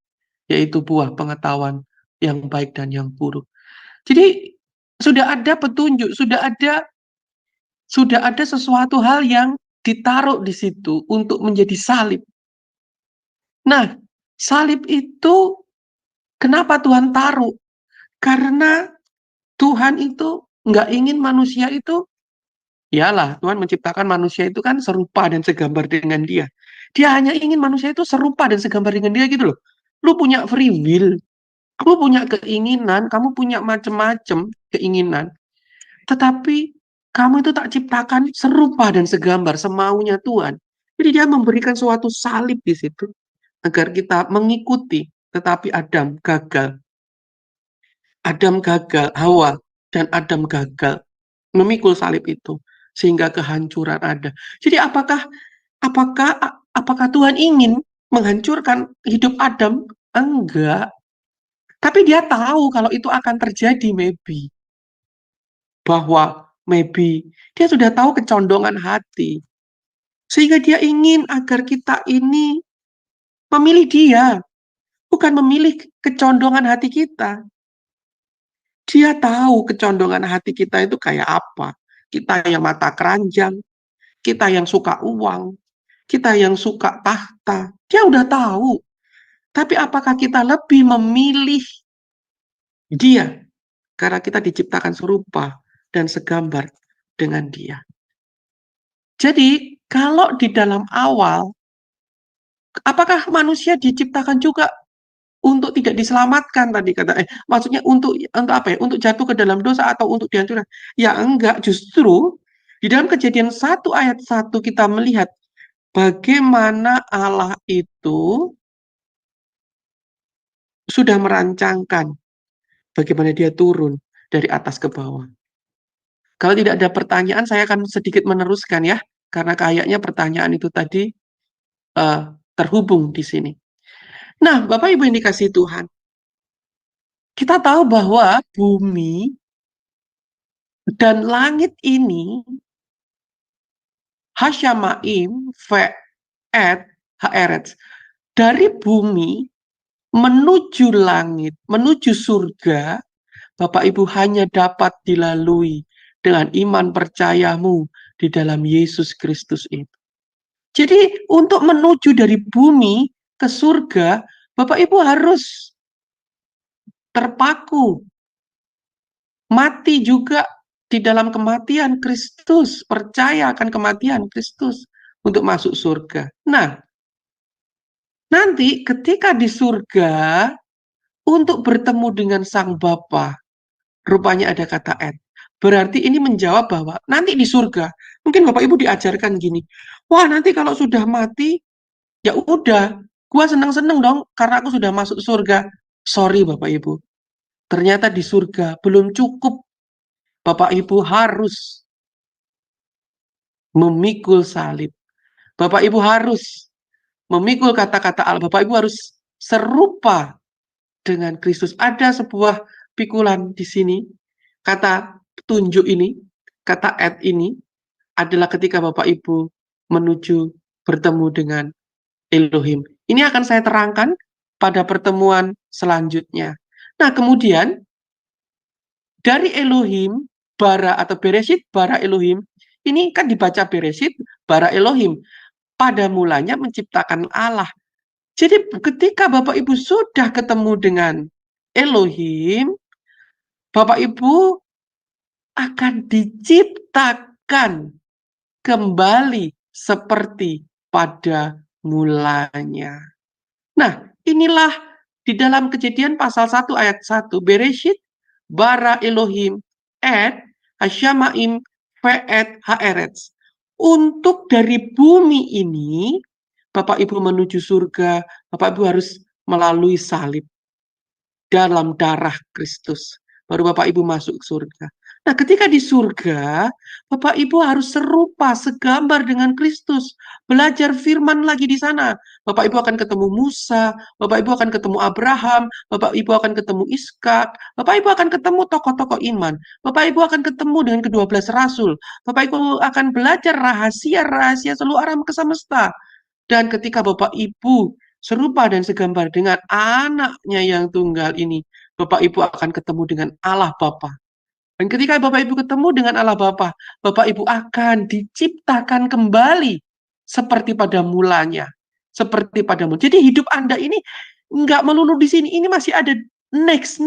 yaitu buah pengetahuan yang baik dan yang buruk. Jadi sudah ada petunjuk, sudah ada sesuatu hal yang ditaruh di situ untuk menjadi salib. Nah, salib itu kenapa Tuhan taruh? Karena Tuhan itu nggak ingin manusia itu, iyalah Tuhan menciptakan manusia itu kan serupa dan segambar dengan dia. Dia hanya ingin manusia itu serupa dan segambar dengan dia gitu loh. Lu punya free will, kamu punya keinginan, kamu punya macam-macam keinginan. Tetapi kamu itu tak ciptakan serupa dan segambar semaunya Tuhan. Jadi dia memberikan suatu salib di situ agar kita mengikuti, tetapi Adam gagal. Adam gagal, Hawa dan Adam gagal memikul salib itu sehingga kehancuran ada. Jadi apakah Tuhan ingin menghancurkan hidup Adam? Enggak. Tapi dia tahu kalau itu akan terjadi, maybe. Bahwa maybe dia sudah tahu kecondongan hati. Sehingga dia ingin agar kita ini memilih dia, bukan memilih kecondongan hati kita. Dia tahu kecondongan hati kita itu kayak apa. Kita yang mata keranjang, kita yang suka uang, kita yang suka tahta. Dia udah tahu. Tapi apakah kita lebih memilih dia? Karena kita diciptakan serupa dan segambar dengan dia. Jadi, kalau di dalam awal, apakah manusia diciptakan juga untuk tidak diselamatkan tadi kata maksudnya untuk apa ya, untuk jatuh ke dalam dosa atau untuk dihancurkan? Ya enggak, justru di dalam Kejadian 1 ayat 1 kita melihat bagaimana Allah itu sudah merancangkan bagaimana dia turun dari atas ke bawah. Kalau tidak ada pertanyaan, saya akan sedikit meneruskan ya, karena kayaknya pertanyaan itu tadi terhubung di sini. Nah, Bapak Ibu yang dikasihi Tuhan, kita tahu bahwa bumi dan langit ini hasyamaim, ve'et, Haaretz. Dari bumi menuju langit, menuju surga, Bapak Ibu hanya dapat dilalui dengan iman percayamu di dalam Yesus Kristus itu. Jadi untuk menuju dari bumi ke surga, Bapak Ibu harus terpaku, mati juga di dalam kematian Kristus, percaya akan kematian Kristus untuk masuk surga. Nah, nanti ketika di surga, untuk bertemu dengan Sang Bapa, rupanya ada kata "et". Berarti ini menjawab bahwa nanti di surga, mungkin Bapak Ibu diajarkan gini, wah nanti kalau sudah mati, ya udah, gua seneng-seneng dong karena aku sudah masuk surga. Sorry Bapak Ibu, ternyata di surga belum cukup. Bapak Ibu harus memikul salib. Bapak Ibu harus memikul kata-kata Allah. Bapak Ibu harus serupa dengan Kristus. Ada sebuah pikulan di sini, kata tunjuk ini, kata "et" ini adalah ketika Bapak Ibu menuju bertemu dengan Elohim. Ini akan saya terangkan pada pertemuan selanjutnya. Nah, kemudian dari Elohim, bara atau Bereshit, bara Elohim, ini kan dibaca Bereshit, bara Elohim. Pada mulanya menciptakan Allah. Jadi ketika Bapak Ibu sudah ketemu dengan Elohim, Bapak Ibu akan diciptakan kembali seperti pada mulanya. Nah, inilah di dalam Kejadian pasal 1 ayat 1, Bereshit bara Elohim et hasyamaim ve'et haaretz. Untuk dari bumi ini, Bapak Ibu menuju surga, Bapak Ibu harus melalui salib dalam darah Kristus. Baru Bapak Ibu masuk surga. Nah, ketika di surga, Bapak Ibu harus serupa, segambar dengan Kristus. Belajar firman lagi di sana. Bapak Ibu akan ketemu Musa, Bapak Ibu akan ketemu Abraham, Bapak Ibu akan ketemu Iskak, Bapak Ibu akan ketemu tokoh-tokoh iman, Bapak Ibu akan ketemu dengan ke-12 rasul, Bapak Ibu akan belajar rahasia-rahasia seluruh alam kesemesta. Dan ketika Bapak Ibu serupa dan segambar dengan anaknya yang tunggal ini, Bapak Ibu akan ketemu dengan Allah Bapa. Dan ketika Bapak Ibu ketemu dengan Allah Bapa, Bapak Ibu akan diciptakan kembali seperti pada mulanya. Seperti pada mulanya. Jadi hidup Anda ini nggak melulu di sini. Ini masih ada next,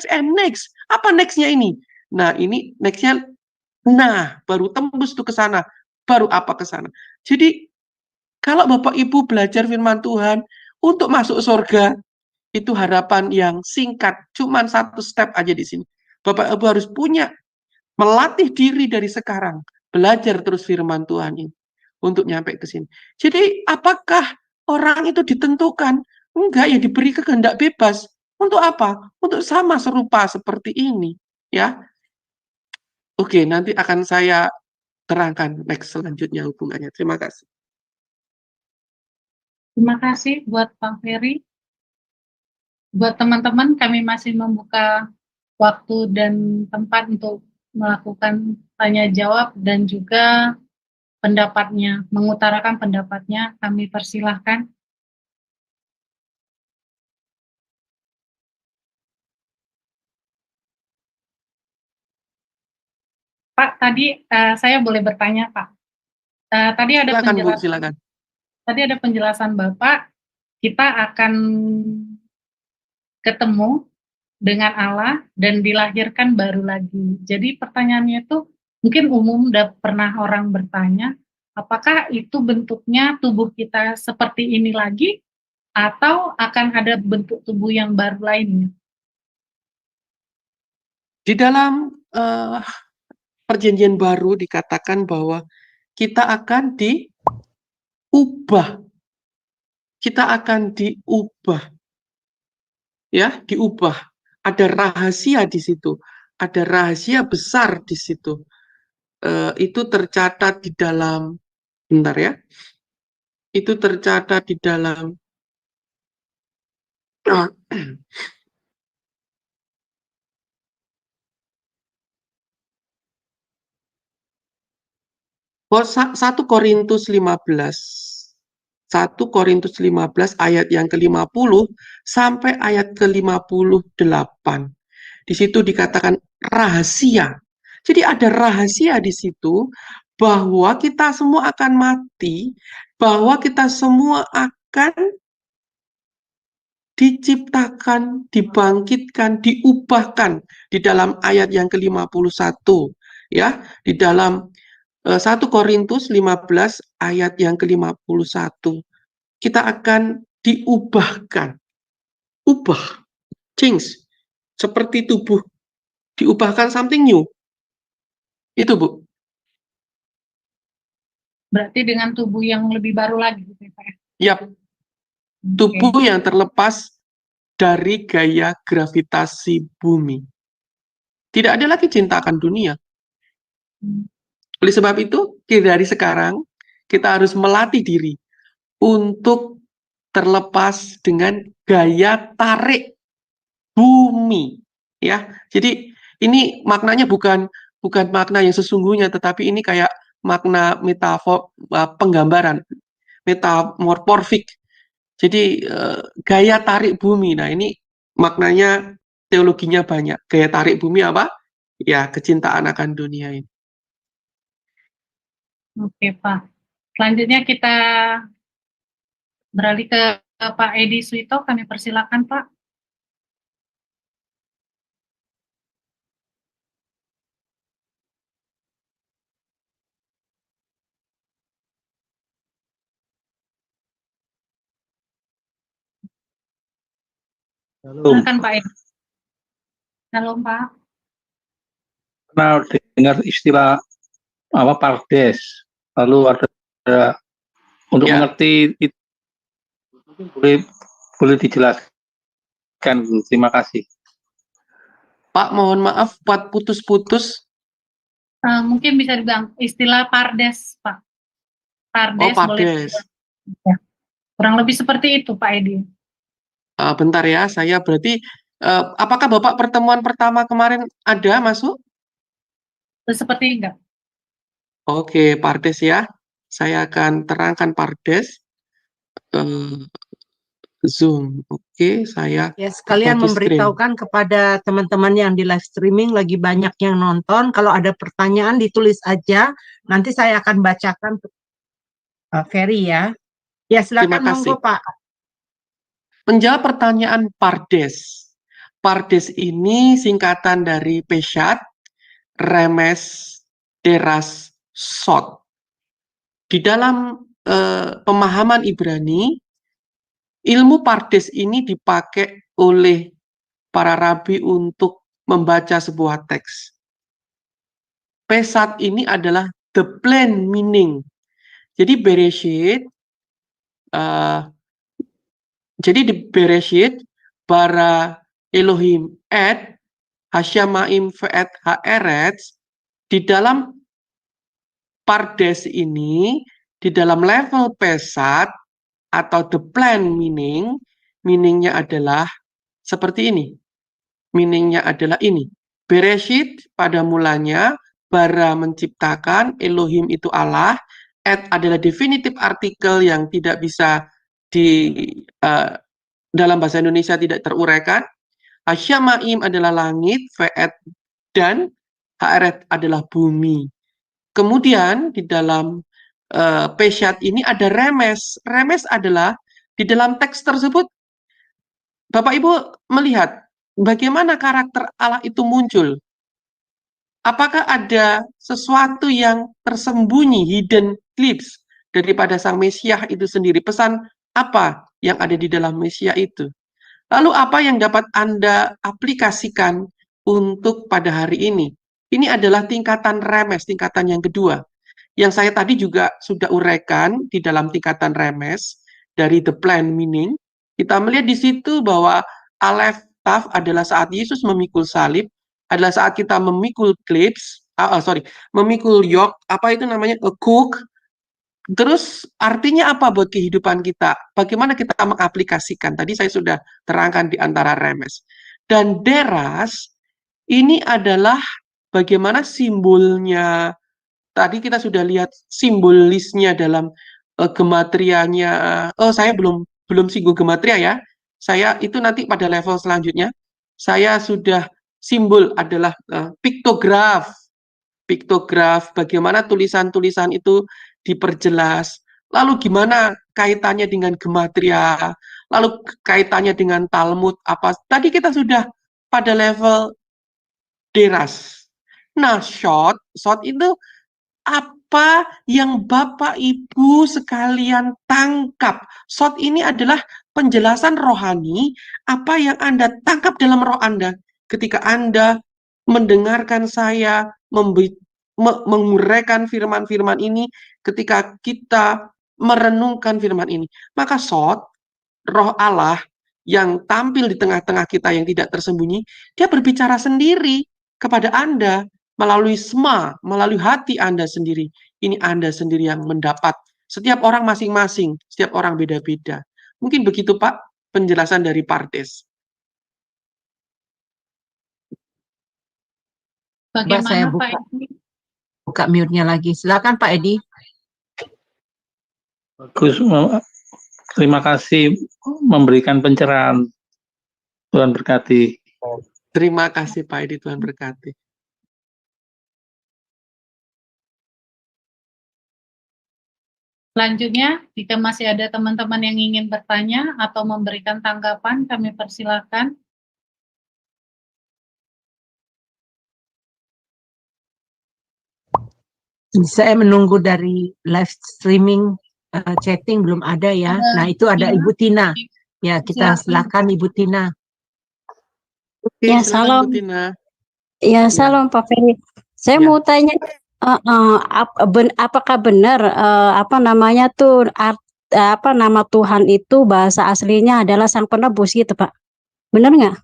and next. Apa nextnya ini? Nah, ini nextnya, nah, baru tembus tuh ke sana. Baru apa ke sana. Jadi, kalau Bapak Ibu belajar firman Tuhan untuk masuk surga, itu harapan yang singkat, cuman satu step aja di sini. Bapak Ibu harus punya, melatih diri dari sekarang, belajar terus firman Tuhan ini untuk nyampe ke sini. Jadi apakah orang itu ditentukan? Enggak, ya diberi kehendak bebas. Untuk apa? Untuk sama serupa seperti ini, ya. Oke, nanti akan saya terangkan next selanjutnya hubungannya. Terima kasih.
Terima kasih buat Pak Ferry. Buat teman-teman, kami masih membuka waktu dan tempat untuk melakukan tanya jawab dan juga pendapatnya, mengutarakan pendapatnya, kami persilahkan. Pak, tadi saya boleh bertanya, Pak. Tadi ada
Silakan, Bu,
penjelasan.
silakan.
Tadi ada penjelasan Bapak, kita akan ketemu dengan Allah dan dilahirkan baru lagi. Jadi pertanyaannya itu mungkin umum dan pernah orang bertanya, apakah itu bentuknya tubuh kita seperti ini lagi atau akan ada bentuk tubuh yang baru lainnya?
Di dalam perjanjian baru dikatakan bahwa kita akan diubah. Kita akan diubah. Ya, diubah. Ada rahasia di situ. Ada rahasia besar di situ. Itu tercatat di dalam, bentar ya. Itu tercatat di dalam Oh, 1 Korintus 15 1 Korintus 15 ayat yang ke-50 sampai ayat ke-58. Di situ dikatakan rahasia. Jadi ada rahasia di situ bahwa kita semua akan mati, bahwa kita semua akan diciptakan, dibangkitkan, diubahkan di dalam ayat yang ke-51 ya, di dalam 1 Korintus 15 ayat yang ke-51. Kita akan diubahkan. Ubah, change. Seperti tubuh diubahkan something new. Itu, Bu.
Berarti dengan tubuh yang lebih baru lagi gitu ya, Pak ya?
Yap, tubuh
Oke.
yang terlepas dari gaya gravitasi bumi. Tidak ada lagi cinta akan dunia. Oleh sebab itu, dari sekarang kita harus melatih diri untuk terlepas dengan gaya tarik bumi, ya. Jadi ini maknanya bukan makna yang sesungguhnya, tetapi ini kayak makna metafor, penggambaran, metamorfik. Jadi gaya tarik bumi. Nah ini maknanya teologinya banyak. Gaya tarik bumi apa? Ya kecintaan akan dunia ini.
Oke, Pak. Selanjutnya kita beralih ke Pak Edi Suito. Kami persilakan, Pak.
Shalom.
Silakan, Pak Edi. Shalom, Pak.
Pernah dengar istilah apa pardes, lalu ada untuk
Ya.
mengerti itu boleh dijelaskan. Terima kasih.
Pak, mohon maaf buat putus-putus.
Mungkin bisa dibilang istilah pardes, Pak. Pardes,
Oh, pardes.
Ya. Kurang lebih seperti itu, Pak Edi.
Bentar ya, saya berarti apakah Bapak pertemuan pertama kemarin ada masuk?
Seperti enggak?
Oke, pardes ya. Saya akan terangkan pardes. Zoom. Oke, saya
Ya, sekalian
bagi screen.
memberitahukan kepada teman-teman yang di live streaming lagi banyak yang nonton. Kalau ada pertanyaan ditulis aja. Nanti saya akan bacakan Pak Ferry ya. Ya, silakan
Terima kasih.
monggo Pak.
Menjawab pertanyaan pardes. Pardes ini singkatan dari peshat, remes, deras, sot. Di dalam pemahaman Ibrani, ilmu pardes ini dipakai oleh para rabi untuk membaca sebuah teks. Pesat ini adalah the plain meaning. Jadi Bereshit, jadi di Bereshit, bara Elohim et Hasyamaim ve'et ha'eretz, di dalam pardes ini, di dalam level pesat atau the plain meaning, meaningnya adalah seperti ini. Meaningnya adalah ini. Bereshit pada mulanya, bara menciptakan, Elohim itu Allah, et adalah definitive artikel yang tidak bisa dalam bahasa Indonesia tidak teruraikan. Hasyamaim adalah langit, ve'et dan ha'eret adalah bumi. Kemudian di dalam peshat ini ada remes. Remes adalah di dalam teks tersebut Bapak Ibu melihat bagaimana karakter Allah itu muncul. Apakah ada sesuatu yang tersembunyi, hidden clips daripada Sang Mesias itu sendiri? Pesan apa yang ada di dalam Mesias itu? Lalu apa yang dapat Anda aplikasikan untuk pada hari ini? Ini adalah tingkatan remes, tingkatan yang kedua. Yang saya tadi juga sudah uraikan di dalam tingkatan remes dari the plain meaning. Kita melihat di situ bahwa Aleph Taf adalah saat Yesus memikul salib, adalah saat kita memikul clips, memikul yoke, apa itu namanya, a cook. Terus artinya apa buat kehidupan kita? Bagaimana kita mengaplikasikan? Tadi saya sudah terangkan di antara remes. Dan deras, ini adalah bagaimana simbolnya. Tadi kita sudah lihat simbolisnya dalam gematrianya. Oh, saya belum singgung gematria ya. Saya itu nanti pada level selanjutnya. Saya sudah simbol adalah piktograf. Piktograf, bagaimana tulisan-tulisan itu diperjelas. Lalu gimana kaitannya dengan gematria? Lalu kaitannya dengan Talmud apa? Tadi kita sudah pada level deras. Nah, short itu apa yang Bapak Ibu sekalian tangkap? Short ini adalah penjelasan rohani, apa yang Anda tangkap dalam roh Anda ketika Anda mendengarkan saya menguraikan firman-firman ini, ketika kita merenungkan firman ini. Maka short, roh Allah yang tampil di tengah-tengah kita yang tidak tersembunyi, dia berbicara sendiri kepada Anda melalui melalui hati Anda sendiri. Ini Anda sendiri yang mendapat. Setiap orang masing-masing, setiap orang beda-beda. Mungkin begitu Pak, penjelasan dari Pardes.
Mbak, saya
Bagaimana Pak Edi?
buka mute-nya lagi. Silakan Pak Edi.
Bagus, terima kasih memberikan pencerahan. Tuhan berkati.
Terima kasih Pak Edi, Tuhan berkati.
Selanjutnya, jika masih ada teman-teman yang ingin bertanya atau memberikan tanggapan, kami persilakan.
Saya menunggu dari live streaming chatting belum ada ya. Nah, itu ada Ibu Tina. Ya, kita silakan Ibu Tina.
Oke,
Ya,
silakan
salam.
Bu Tina.
Ya, salam Pak Ferry. Saya
Ya.
mau tanya, apakah benar apa namanya tuh apa nama Tuhan itu bahasa aslinya adalah Sang Penebus gitu, Pak? Benar nggak?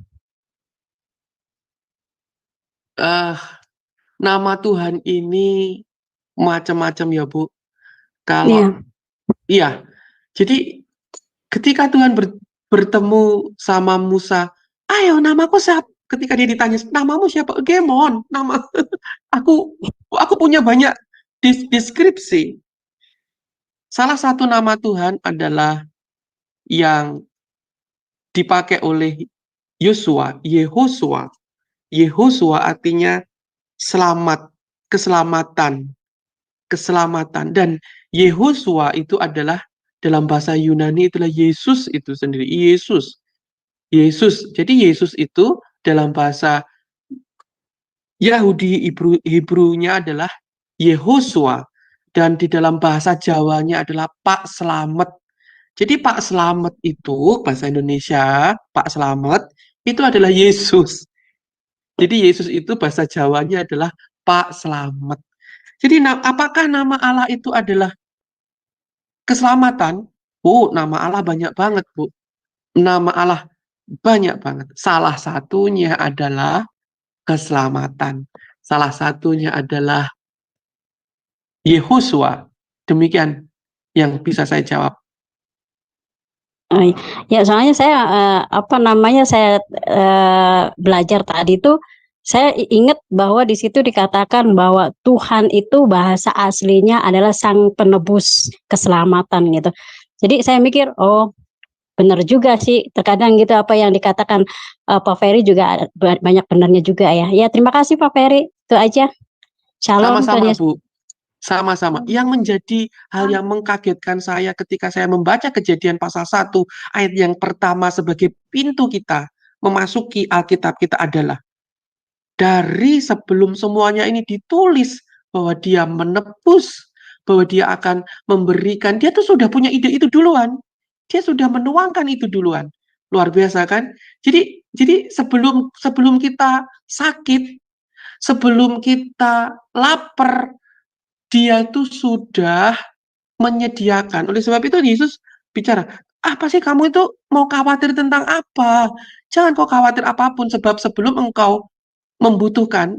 Nama Tuhan ini macam-macam ya Bu. Kalau
Iya.
iya, jadi ketika Tuhan bertemu sama Musa, ayo namaku siapa? Ketika dia ditanya, namamu siapa? Gemon, nama aku punya banyak deskripsi. Salah satu nama Tuhan adalah yang dipakai oleh Yosua, Yehosua. Yehosua artinya selamat, keselamatan. Dan Yehosua itu adalah dalam bahasa Yunani itulah Yesus itu sendiri. Yesus. Jadi Yesus itu dalam bahasa Yahudi Hebrunya adalah Yehosua, dan di dalam bahasa Jawanya adalah Pak Selamat. Jadi Pak Selamat itu bahasa Indonesia, Pak Selamat itu adalah Yesus. Jadi Yesus itu bahasa Jawanya adalah Pak Selamat. Jadi apakah nama Allah itu adalah keselamatan? Bu, nama Allah banyak banget, Bu. Nama Allah banyak banget. Salah satunya adalah keselamatan. Salah satunya adalah Yehosua. Demikian yang bisa saya jawab.
Ya, soalnya saya apa namanya saya belajar tadi itu saya ingat bahwa di situ dikatakan bahwa Tuhan itu bahasa aslinya adalah Sang Penebus keselamatan gitu. Jadi saya mikir, oh benar juga sih, terkadang gitu apa yang dikatakan Pak Ferry juga banyak benarnya juga ya. Ya, terima kasih Pak Ferry, itu aja. Shalom.
Sama-sama Bu. Sama-sama. Yang menjadi hal yang mengkagetkan saya ketika saya membaca Kejadian pasal 1 ayat yang pertama sebagai pintu kita memasuki Alkitab kita adalah dari sebelum semuanya ini ditulis bahwa dia menebus, bahwa dia akan memberikan, dia tuh sudah punya ide itu duluan. Dia sudah menuangkan itu duluan. Luar biasa kan? Jadi sebelum kita sakit, sebelum kita lapar, dia itu sudah menyediakan. Oleh sebab itu Yesus bicara, apa sih kamu itu mau khawatir tentang apa? Jangan kau khawatir apapun, sebab sebelum engkau membutuhkan,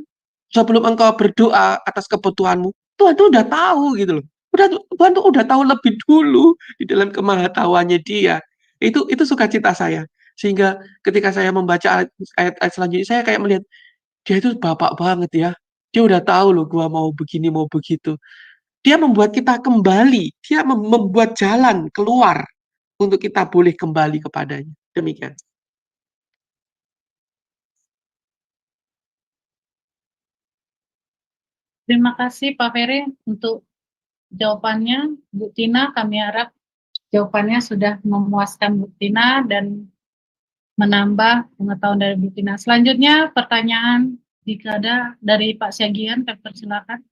sebelum engkau berdoa atas kebutuhanmu, Tuhan tuh udah tahu gitu loh. Tuhan tuh udah tahu lebih dulu di dalam kemahatauannya dia. Itu sukacita saya. Sehingga ketika saya membaca ayat-ayat selanjutnya, saya kayak melihat dia itu bapak banget ya. Dia udah tahu loh gua mau begini mau begitu. Dia membuat kita kembali, dia membuat jalan keluar untuk kita boleh kembali kepadanya. Demikian.
Terima kasih Pak Ferry untuk jawabannya. Bu Tina, kami harap jawabannya sudah memuaskan Bu Tina dan menambah pengetahuan dari Bu Tina. Selanjutnya pertanyaan jika ada dari Pak Syagian, kami persilakan.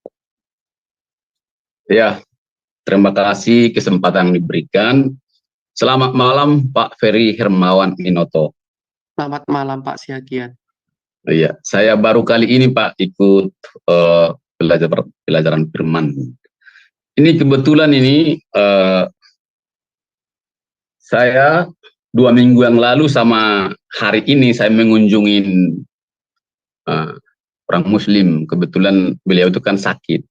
Ya, terima kasih kesempatan yang diberikan. Selamat malam Pak Ferry Hermawan Winoto.
Selamat malam Pak Syagian.
Iya, saya baru kali ini Pak ikut pelajaran firman. Ini kebetulan ini saya 2 minggu yang lalu sama hari ini saya mengunjungi orang Muslim. Kebetulan beliau itu kan sakit.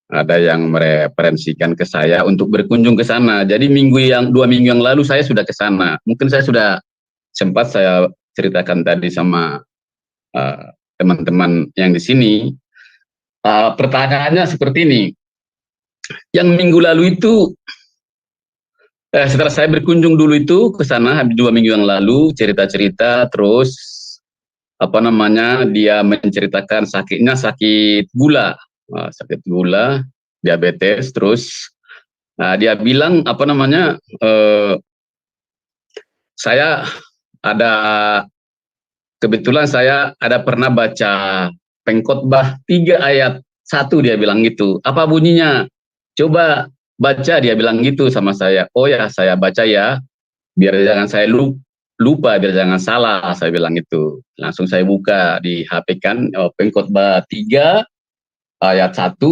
Ada yang mereferensikan ke saya untuk berkunjung ke sana. Jadi 2 minggu yang lalu saya sudah ke sana. Mungkin saya sudah sempat saya ceritakan tadi sama teman-teman yang di sini. Pertanyaannya seperti ini. Yang minggu lalu itu, setelah saya berkunjung dulu itu ke sana 2 minggu yang lalu, cerita-cerita, terus dia menceritakan sakitnya sakit gula, diabetes, terus dia bilang saya kebetulan saya ada pernah baca Pengkhotbah 3 ayat 1, dia bilang gitu. Apa bunyinya? Coba baca, dia bilang gitu sama saya. Oh ya, saya baca ya, biar jangan saya lupa, biar jangan salah, saya bilang gitu. Langsung saya buka di HP kan, Pengkhotbah 3 ayat 1,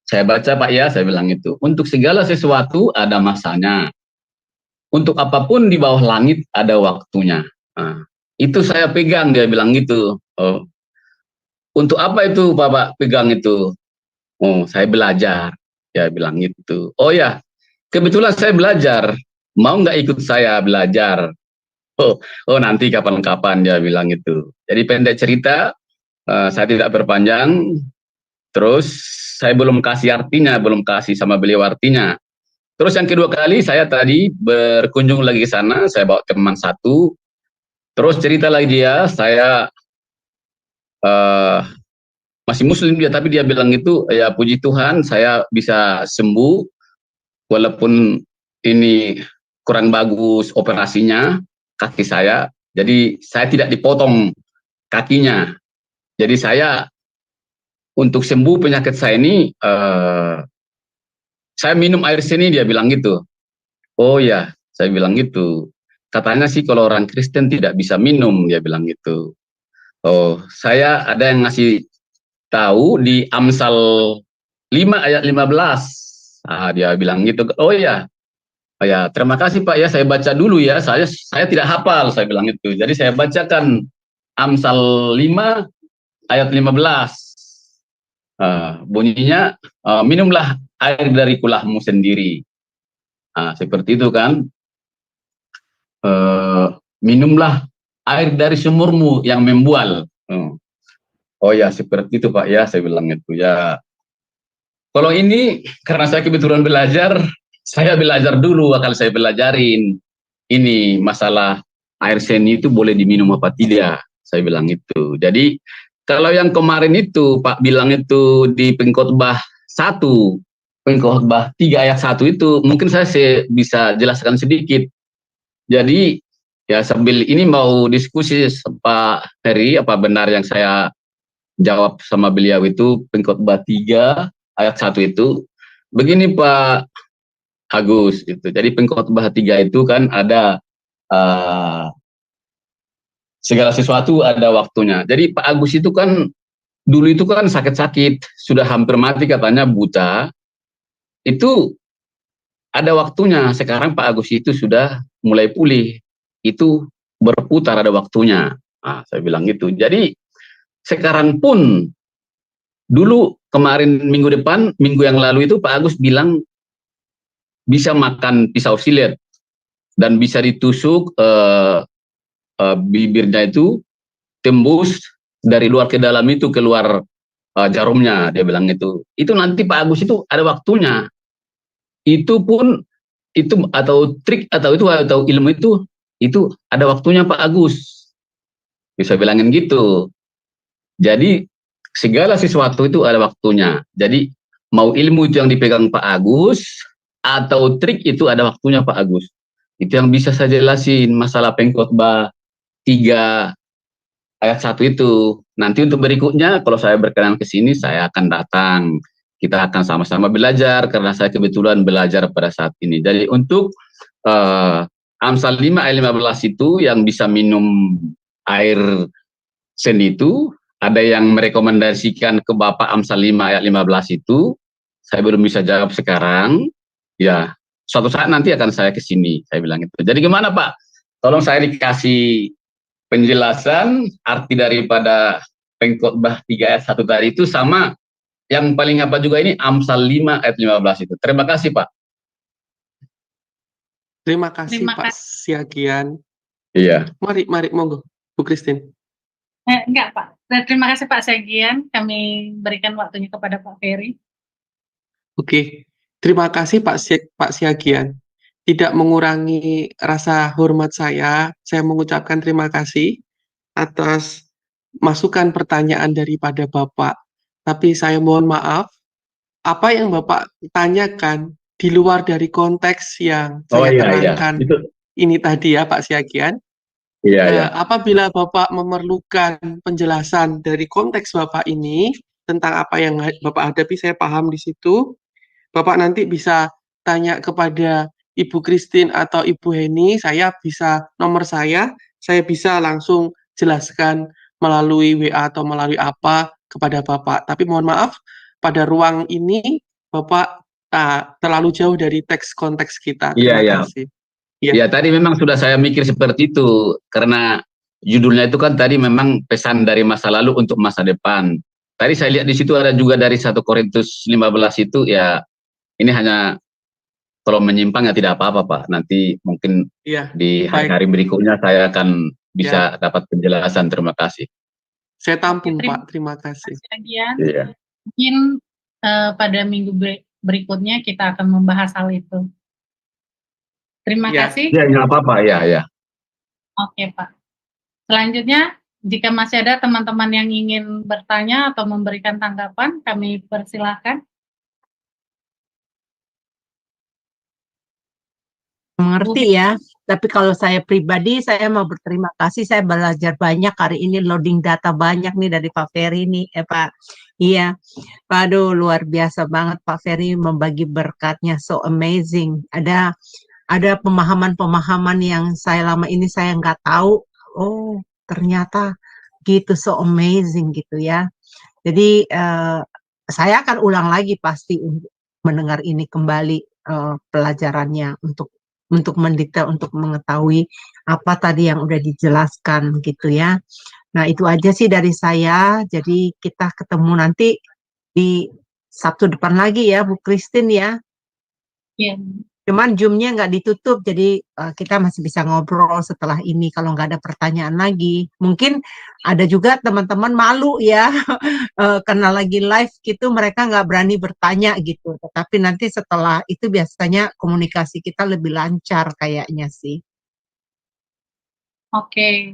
saya baca Pak ya, saya bilang itu. Untuk segala sesuatu ada masanya. Untuk apapun di bawah langit ada waktunya. Itu saya pegang, dia bilang gitu. Untuk apa itu Bapak pegang itu? Saya belajar, dia bilang gitu. Oh ya, kebetulan saya belajar. Mau nggak ikut saya belajar? Oh nanti kapan-kapan, dia bilang itu. Jadi pendek cerita, saya tidak berpanjang. Terus saya belum kasih artinya, belum kasih sama beliau artinya. Terus yang kedua kali saya tadi berkunjung lagi ke sana, saya bawa teman satu. Terus cerita lagi dia, saya masih Muslim dia, tapi dia bilang gitu, ya puji Tuhan saya bisa sembuh, walaupun ini kurang bagus operasinya kaki saya. Jadi saya tidak dipotong kakinya. Jadi saya untuk sembuh penyakit saya ini, saya minum air seni, dia bilang gitu. Oh ya, saya bilang gitu. Katanya sih kalau orang Kristen tidak bisa minum, dia bilang gitu. Oh, saya ada yang ngasih tahu di Amsal 5 ayat 15. Dia bilang gitu. Oh ya, terima kasih Pak ya, saya baca dulu ya. Saya tidak hafal, saya bilang itu. Jadi saya bacakan Amsal 5 ayat 15. Bunyinya, minumlah air dari kulahmu sendiri. Seperti itu kan. Minumlah air dari sumurmu yang membual. Oh ya, seperti itu Pak ya, saya bilang itu ya. Kalau ini karena saya kebetulan belajar, saya belajar dulu, akan saya belajarin ini masalah air seni itu boleh diminum apa tidak, saya bilang itu. Jadi kalau yang kemarin itu Pak bilang itu di Pengkhotbah 1, Pengkhotbah 3 ayat 1 itu mungkin saya bisa jelaskan sedikit. Jadi ya sambil ini mau diskusi Pak Ferry, apa benar yang saya jawab sama beliau itu Pengkhotbah 3 ayat 1 itu. Begini Pak Agus itu. Jadi Pengkhotbah 3 itu kan ada segala sesuatu ada waktunya. Jadi Pak Agus itu kan dulu itu kan sakit-sakit, sudah hampir mati katanya, buta. Itu ada waktunya. Sekarang Pak Agus itu sudah mulai pulih. Itu berputar, ada waktunya. Saya bilang gitu. Jadi sekarang pun dulu kemarin minggu yang lalu itu Pak Agus bilang bisa makan pisau silet dan bisa ditusuk bibirnya itu tembus dari luar ke dalam itu keluar jarumnya, dia bilang itu. Itu nanti Pak Agus itu ada waktunya. Itu pun itu atau trik atau ilmu itu ada waktunya Pak Agus. Bisa bilangin gitu. Jadi segala sesuatu itu ada waktunya. Jadi mau ilmu itu yang dipegang Pak Agus atau trik itu ada waktunya Pak Agus. Itu yang bisa saya jelasin masalah pengkhotbah 3 ayat 1 itu. Nanti untuk berikutnya kalau saya berkenan ke sini saya akan datang. Kita akan sama-sama belajar karena saya kebetulan belajar pada saat ini. Jadi untuk Amsal 5 ayat 15 itu yang bisa minum air sen itu, ada yang merekomendasikan ke Bapak Amsal 5 ayat 15 itu, saya belum bisa jawab sekarang. Ya, suatu saat nanti akan saya ke sini, saya bilang itu. Jadi gimana Pak? Tolong saya dikasih penjelasan arti daripada pengkhotbah 3 ayat 1 tadi itu sama yang paling apa juga ini Amsal 5 ayat 15 itu. Terima kasih Pak.
Terima kasih Pak Siagian.
Iya.
Mari monggo Bu Christine.
Enggak Pak. Terima kasih Pak Siagian. Kami berikan waktunya kepada Pak Ferry.
Oke. Terima kasih Pak Siagian. Tidak mengurangi rasa hormat saya mengucapkan terima kasih atas masukan pertanyaan daripada Bapak. Tapi saya mohon maaf, apa yang Bapak tanyakan di luar dari konteks yang saya terangkan ini tadi ya Pak Siagian.
Iya.
Apabila Bapak memerlukan penjelasan dari konteks Bapak ini tentang apa yang Bapak hadapi, saya paham di situ. Bapak nanti bisa tanya kepada Ibu Christine atau Ibu Heni, nomor saya bisa langsung jelaskan melalui WA atau melalui apa kepada Bapak. Tapi mohon maaf, pada ruang ini Bapak terlalu jauh dari teks konteks kita. Terima kasih.
Ya, tadi memang sudah saya mikir seperti itu, karena judulnya itu kan tadi memang pesan dari masa lalu untuk masa depan. Tadi saya lihat di situ ada juga dari 1 Korintus 15 itu, ya ini hanya kalau menyimpang ya tidak apa-apa Pak. Nanti mungkin di hari-hari berikutnya saya akan bisa dapat penjelasan. Terima kasih.
Saya tampung Pak, terima kasih.
Mungkin pada minggu berikutnya kita akan membahas hal itu. Terima kasih.
Ya, nggak apa-apa, ya.
Oke Pak. Selanjutnya, jika masih ada teman-teman yang ingin bertanya atau memberikan tanggapan, kami persilahkan.
Mengerti ya, tapi kalau saya pribadi, saya mau berterima kasih, saya belajar banyak hari ini, loading data banyak nih dari Pak Ferry nih, Pak. Iya, aduh luar biasa banget Pak Ferry membagi berkatnya, so amazing. Ada pemahaman-pemahaman yang lama ini saya nggak tahu, oh ternyata gitu, so amazing gitu ya. Jadi saya akan ulang lagi pasti untuk mendengar ini kembali pelajarannya untuk mendetail, untuk mengetahui apa tadi yang udah dijelaskan gitu ya. Nah itu aja sih dari saya, jadi kita ketemu nanti di Sabtu depan lagi ya Bu Christine ya.
Iya.
Cuman Zoom-nya nggak ditutup, jadi kita masih bisa ngobrol setelah ini kalau nggak ada pertanyaan lagi. Mungkin ada juga teman-teman malu ya, karena lagi live gitu mereka nggak berani bertanya gitu. Tetapi nanti setelah itu biasanya komunikasi kita lebih lancar kayaknya sih.
Oke,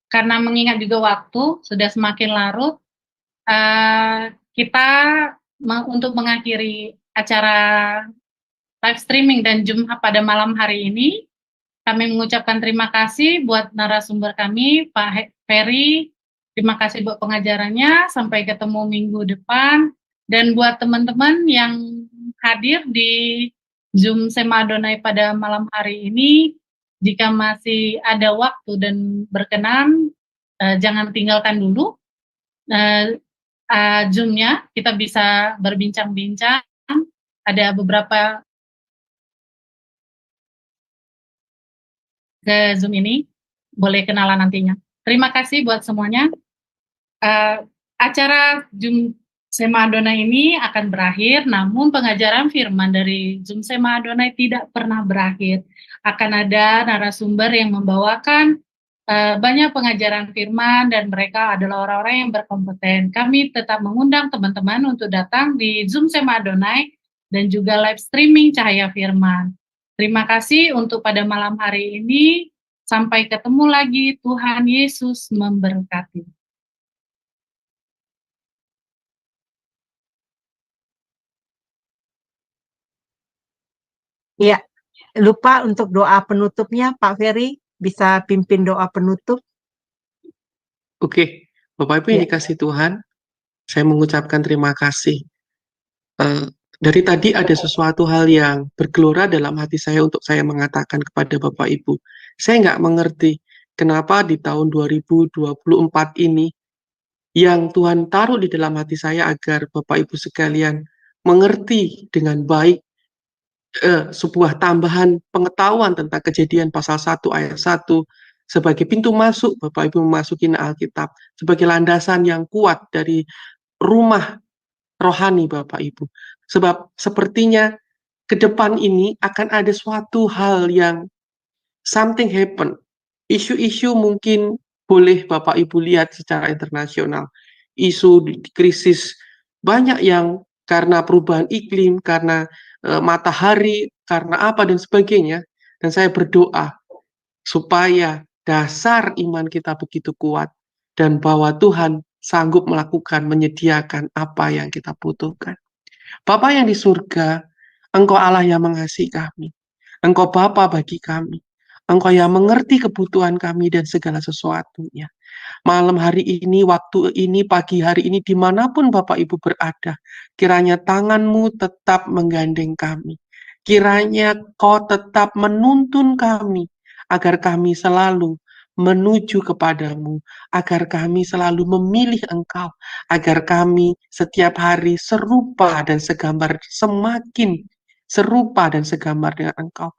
karena mengingat juga waktu sudah semakin larut, kita untuk mengakhiri acara live streaming dan Zoom pada malam hari ini, kami mengucapkan terima kasih buat narasumber kami, Pak Ferry. Terima kasih buat pengajarannya. Sampai ketemu minggu depan. Dan buat teman-teman yang hadir di Zoom Sema Adonai pada malam hari ini, jika masih ada waktu dan berkenan, jangan tinggalkan dulu Zoom-nya. Kita bisa berbincang-bincang. Ada beberapa ke Zoom ini, boleh kenalan nantinya. Terima kasih buat semuanya. Acara Zoom Sema Adonai ini akan berakhir, namun pengajaran firman dari Zoom Sema Adonai tidak pernah berakhir. Akan ada narasumber yang membawakan banyak pengajaran firman dan mereka adalah orang-orang yang berkompeten. Kami tetap mengundang teman-teman untuk datang di Zoom Sema Adonai dan juga live streaming Cahaya Firman. Terima kasih untuk pada malam hari ini. Sampai ketemu lagi. Tuhan Yesus memberkati.
Ya, lupa untuk doa penutupnya, Pak Ferry, bisa pimpin doa penutup.
Oke, Bapak Ibu yang
Ya.
dikasih Tuhan, saya mengucapkan terima kasih. Dari tadi ada sesuatu hal yang bergelora dalam hati saya untuk saya mengatakan kepada Bapak Ibu. Saya nggak mengerti kenapa di tahun 2024 ini yang Tuhan taruh di dalam hati saya agar Bapak Ibu sekalian mengerti dengan baik sebuah tambahan pengetahuan tentang Kejadian pasal 1 ayat 1 sebagai pintu masuk Bapak Ibu memasuki Alkitab, sebagai landasan yang kuat dari rumah rohani Bapak Ibu. Sebab sepertinya ke depan ini akan ada suatu hal yang something happen. Isu-isu mungkin boleh Bapak Ibu lihat secara internasional. Isu krisis banyak yang karena perubahan iklim, karena matahari, karena apa dan sebagainya. Dan saya berdoa supaya dasar iman kita begitu kuat dan bahwa Tuhan sanggup melakukan, menyediakan apa yang kita butuhkan. Bapa yang di surga, Engkau Allah yang mengasihi kami. Engkau Bapa bagi kami. Engkau yang mengerti kebutuhan kami dan segala sesuatunya. Malam hari ini, waktu ini, pagi hari ini, dimanapun Bapak Ibu berada, kiranya tangan-Mu tetap menggandeng kami. Kiranya Kau tetap menuntun kami, agar kami selalu menuju kepadamu, agar kami selalu memilih Engkau, agar kami setiap hari serupa dan segambar, semakin serupa dan segambar dengan Engkau.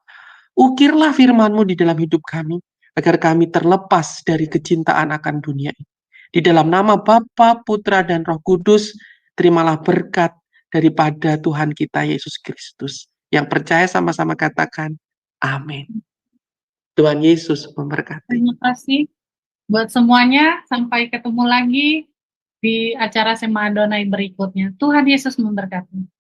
Ukirlah firman-Mu di dalam hidup kami, agar kami terlepas dari kecintaan akan dunia ini. Di dalam nama Bapa, Putra, dan Roh Kudus, terimalah berkat daripada Tuhan kita Yesus Kristus. Yang percaya sama-sama katakan, amin. Tuhan Yesus memberkati.
Terima kasih buat semuanya. Sampai ketemu lagi di acara Sema Adonai berikutnya. Tuhan Yesus memberkati.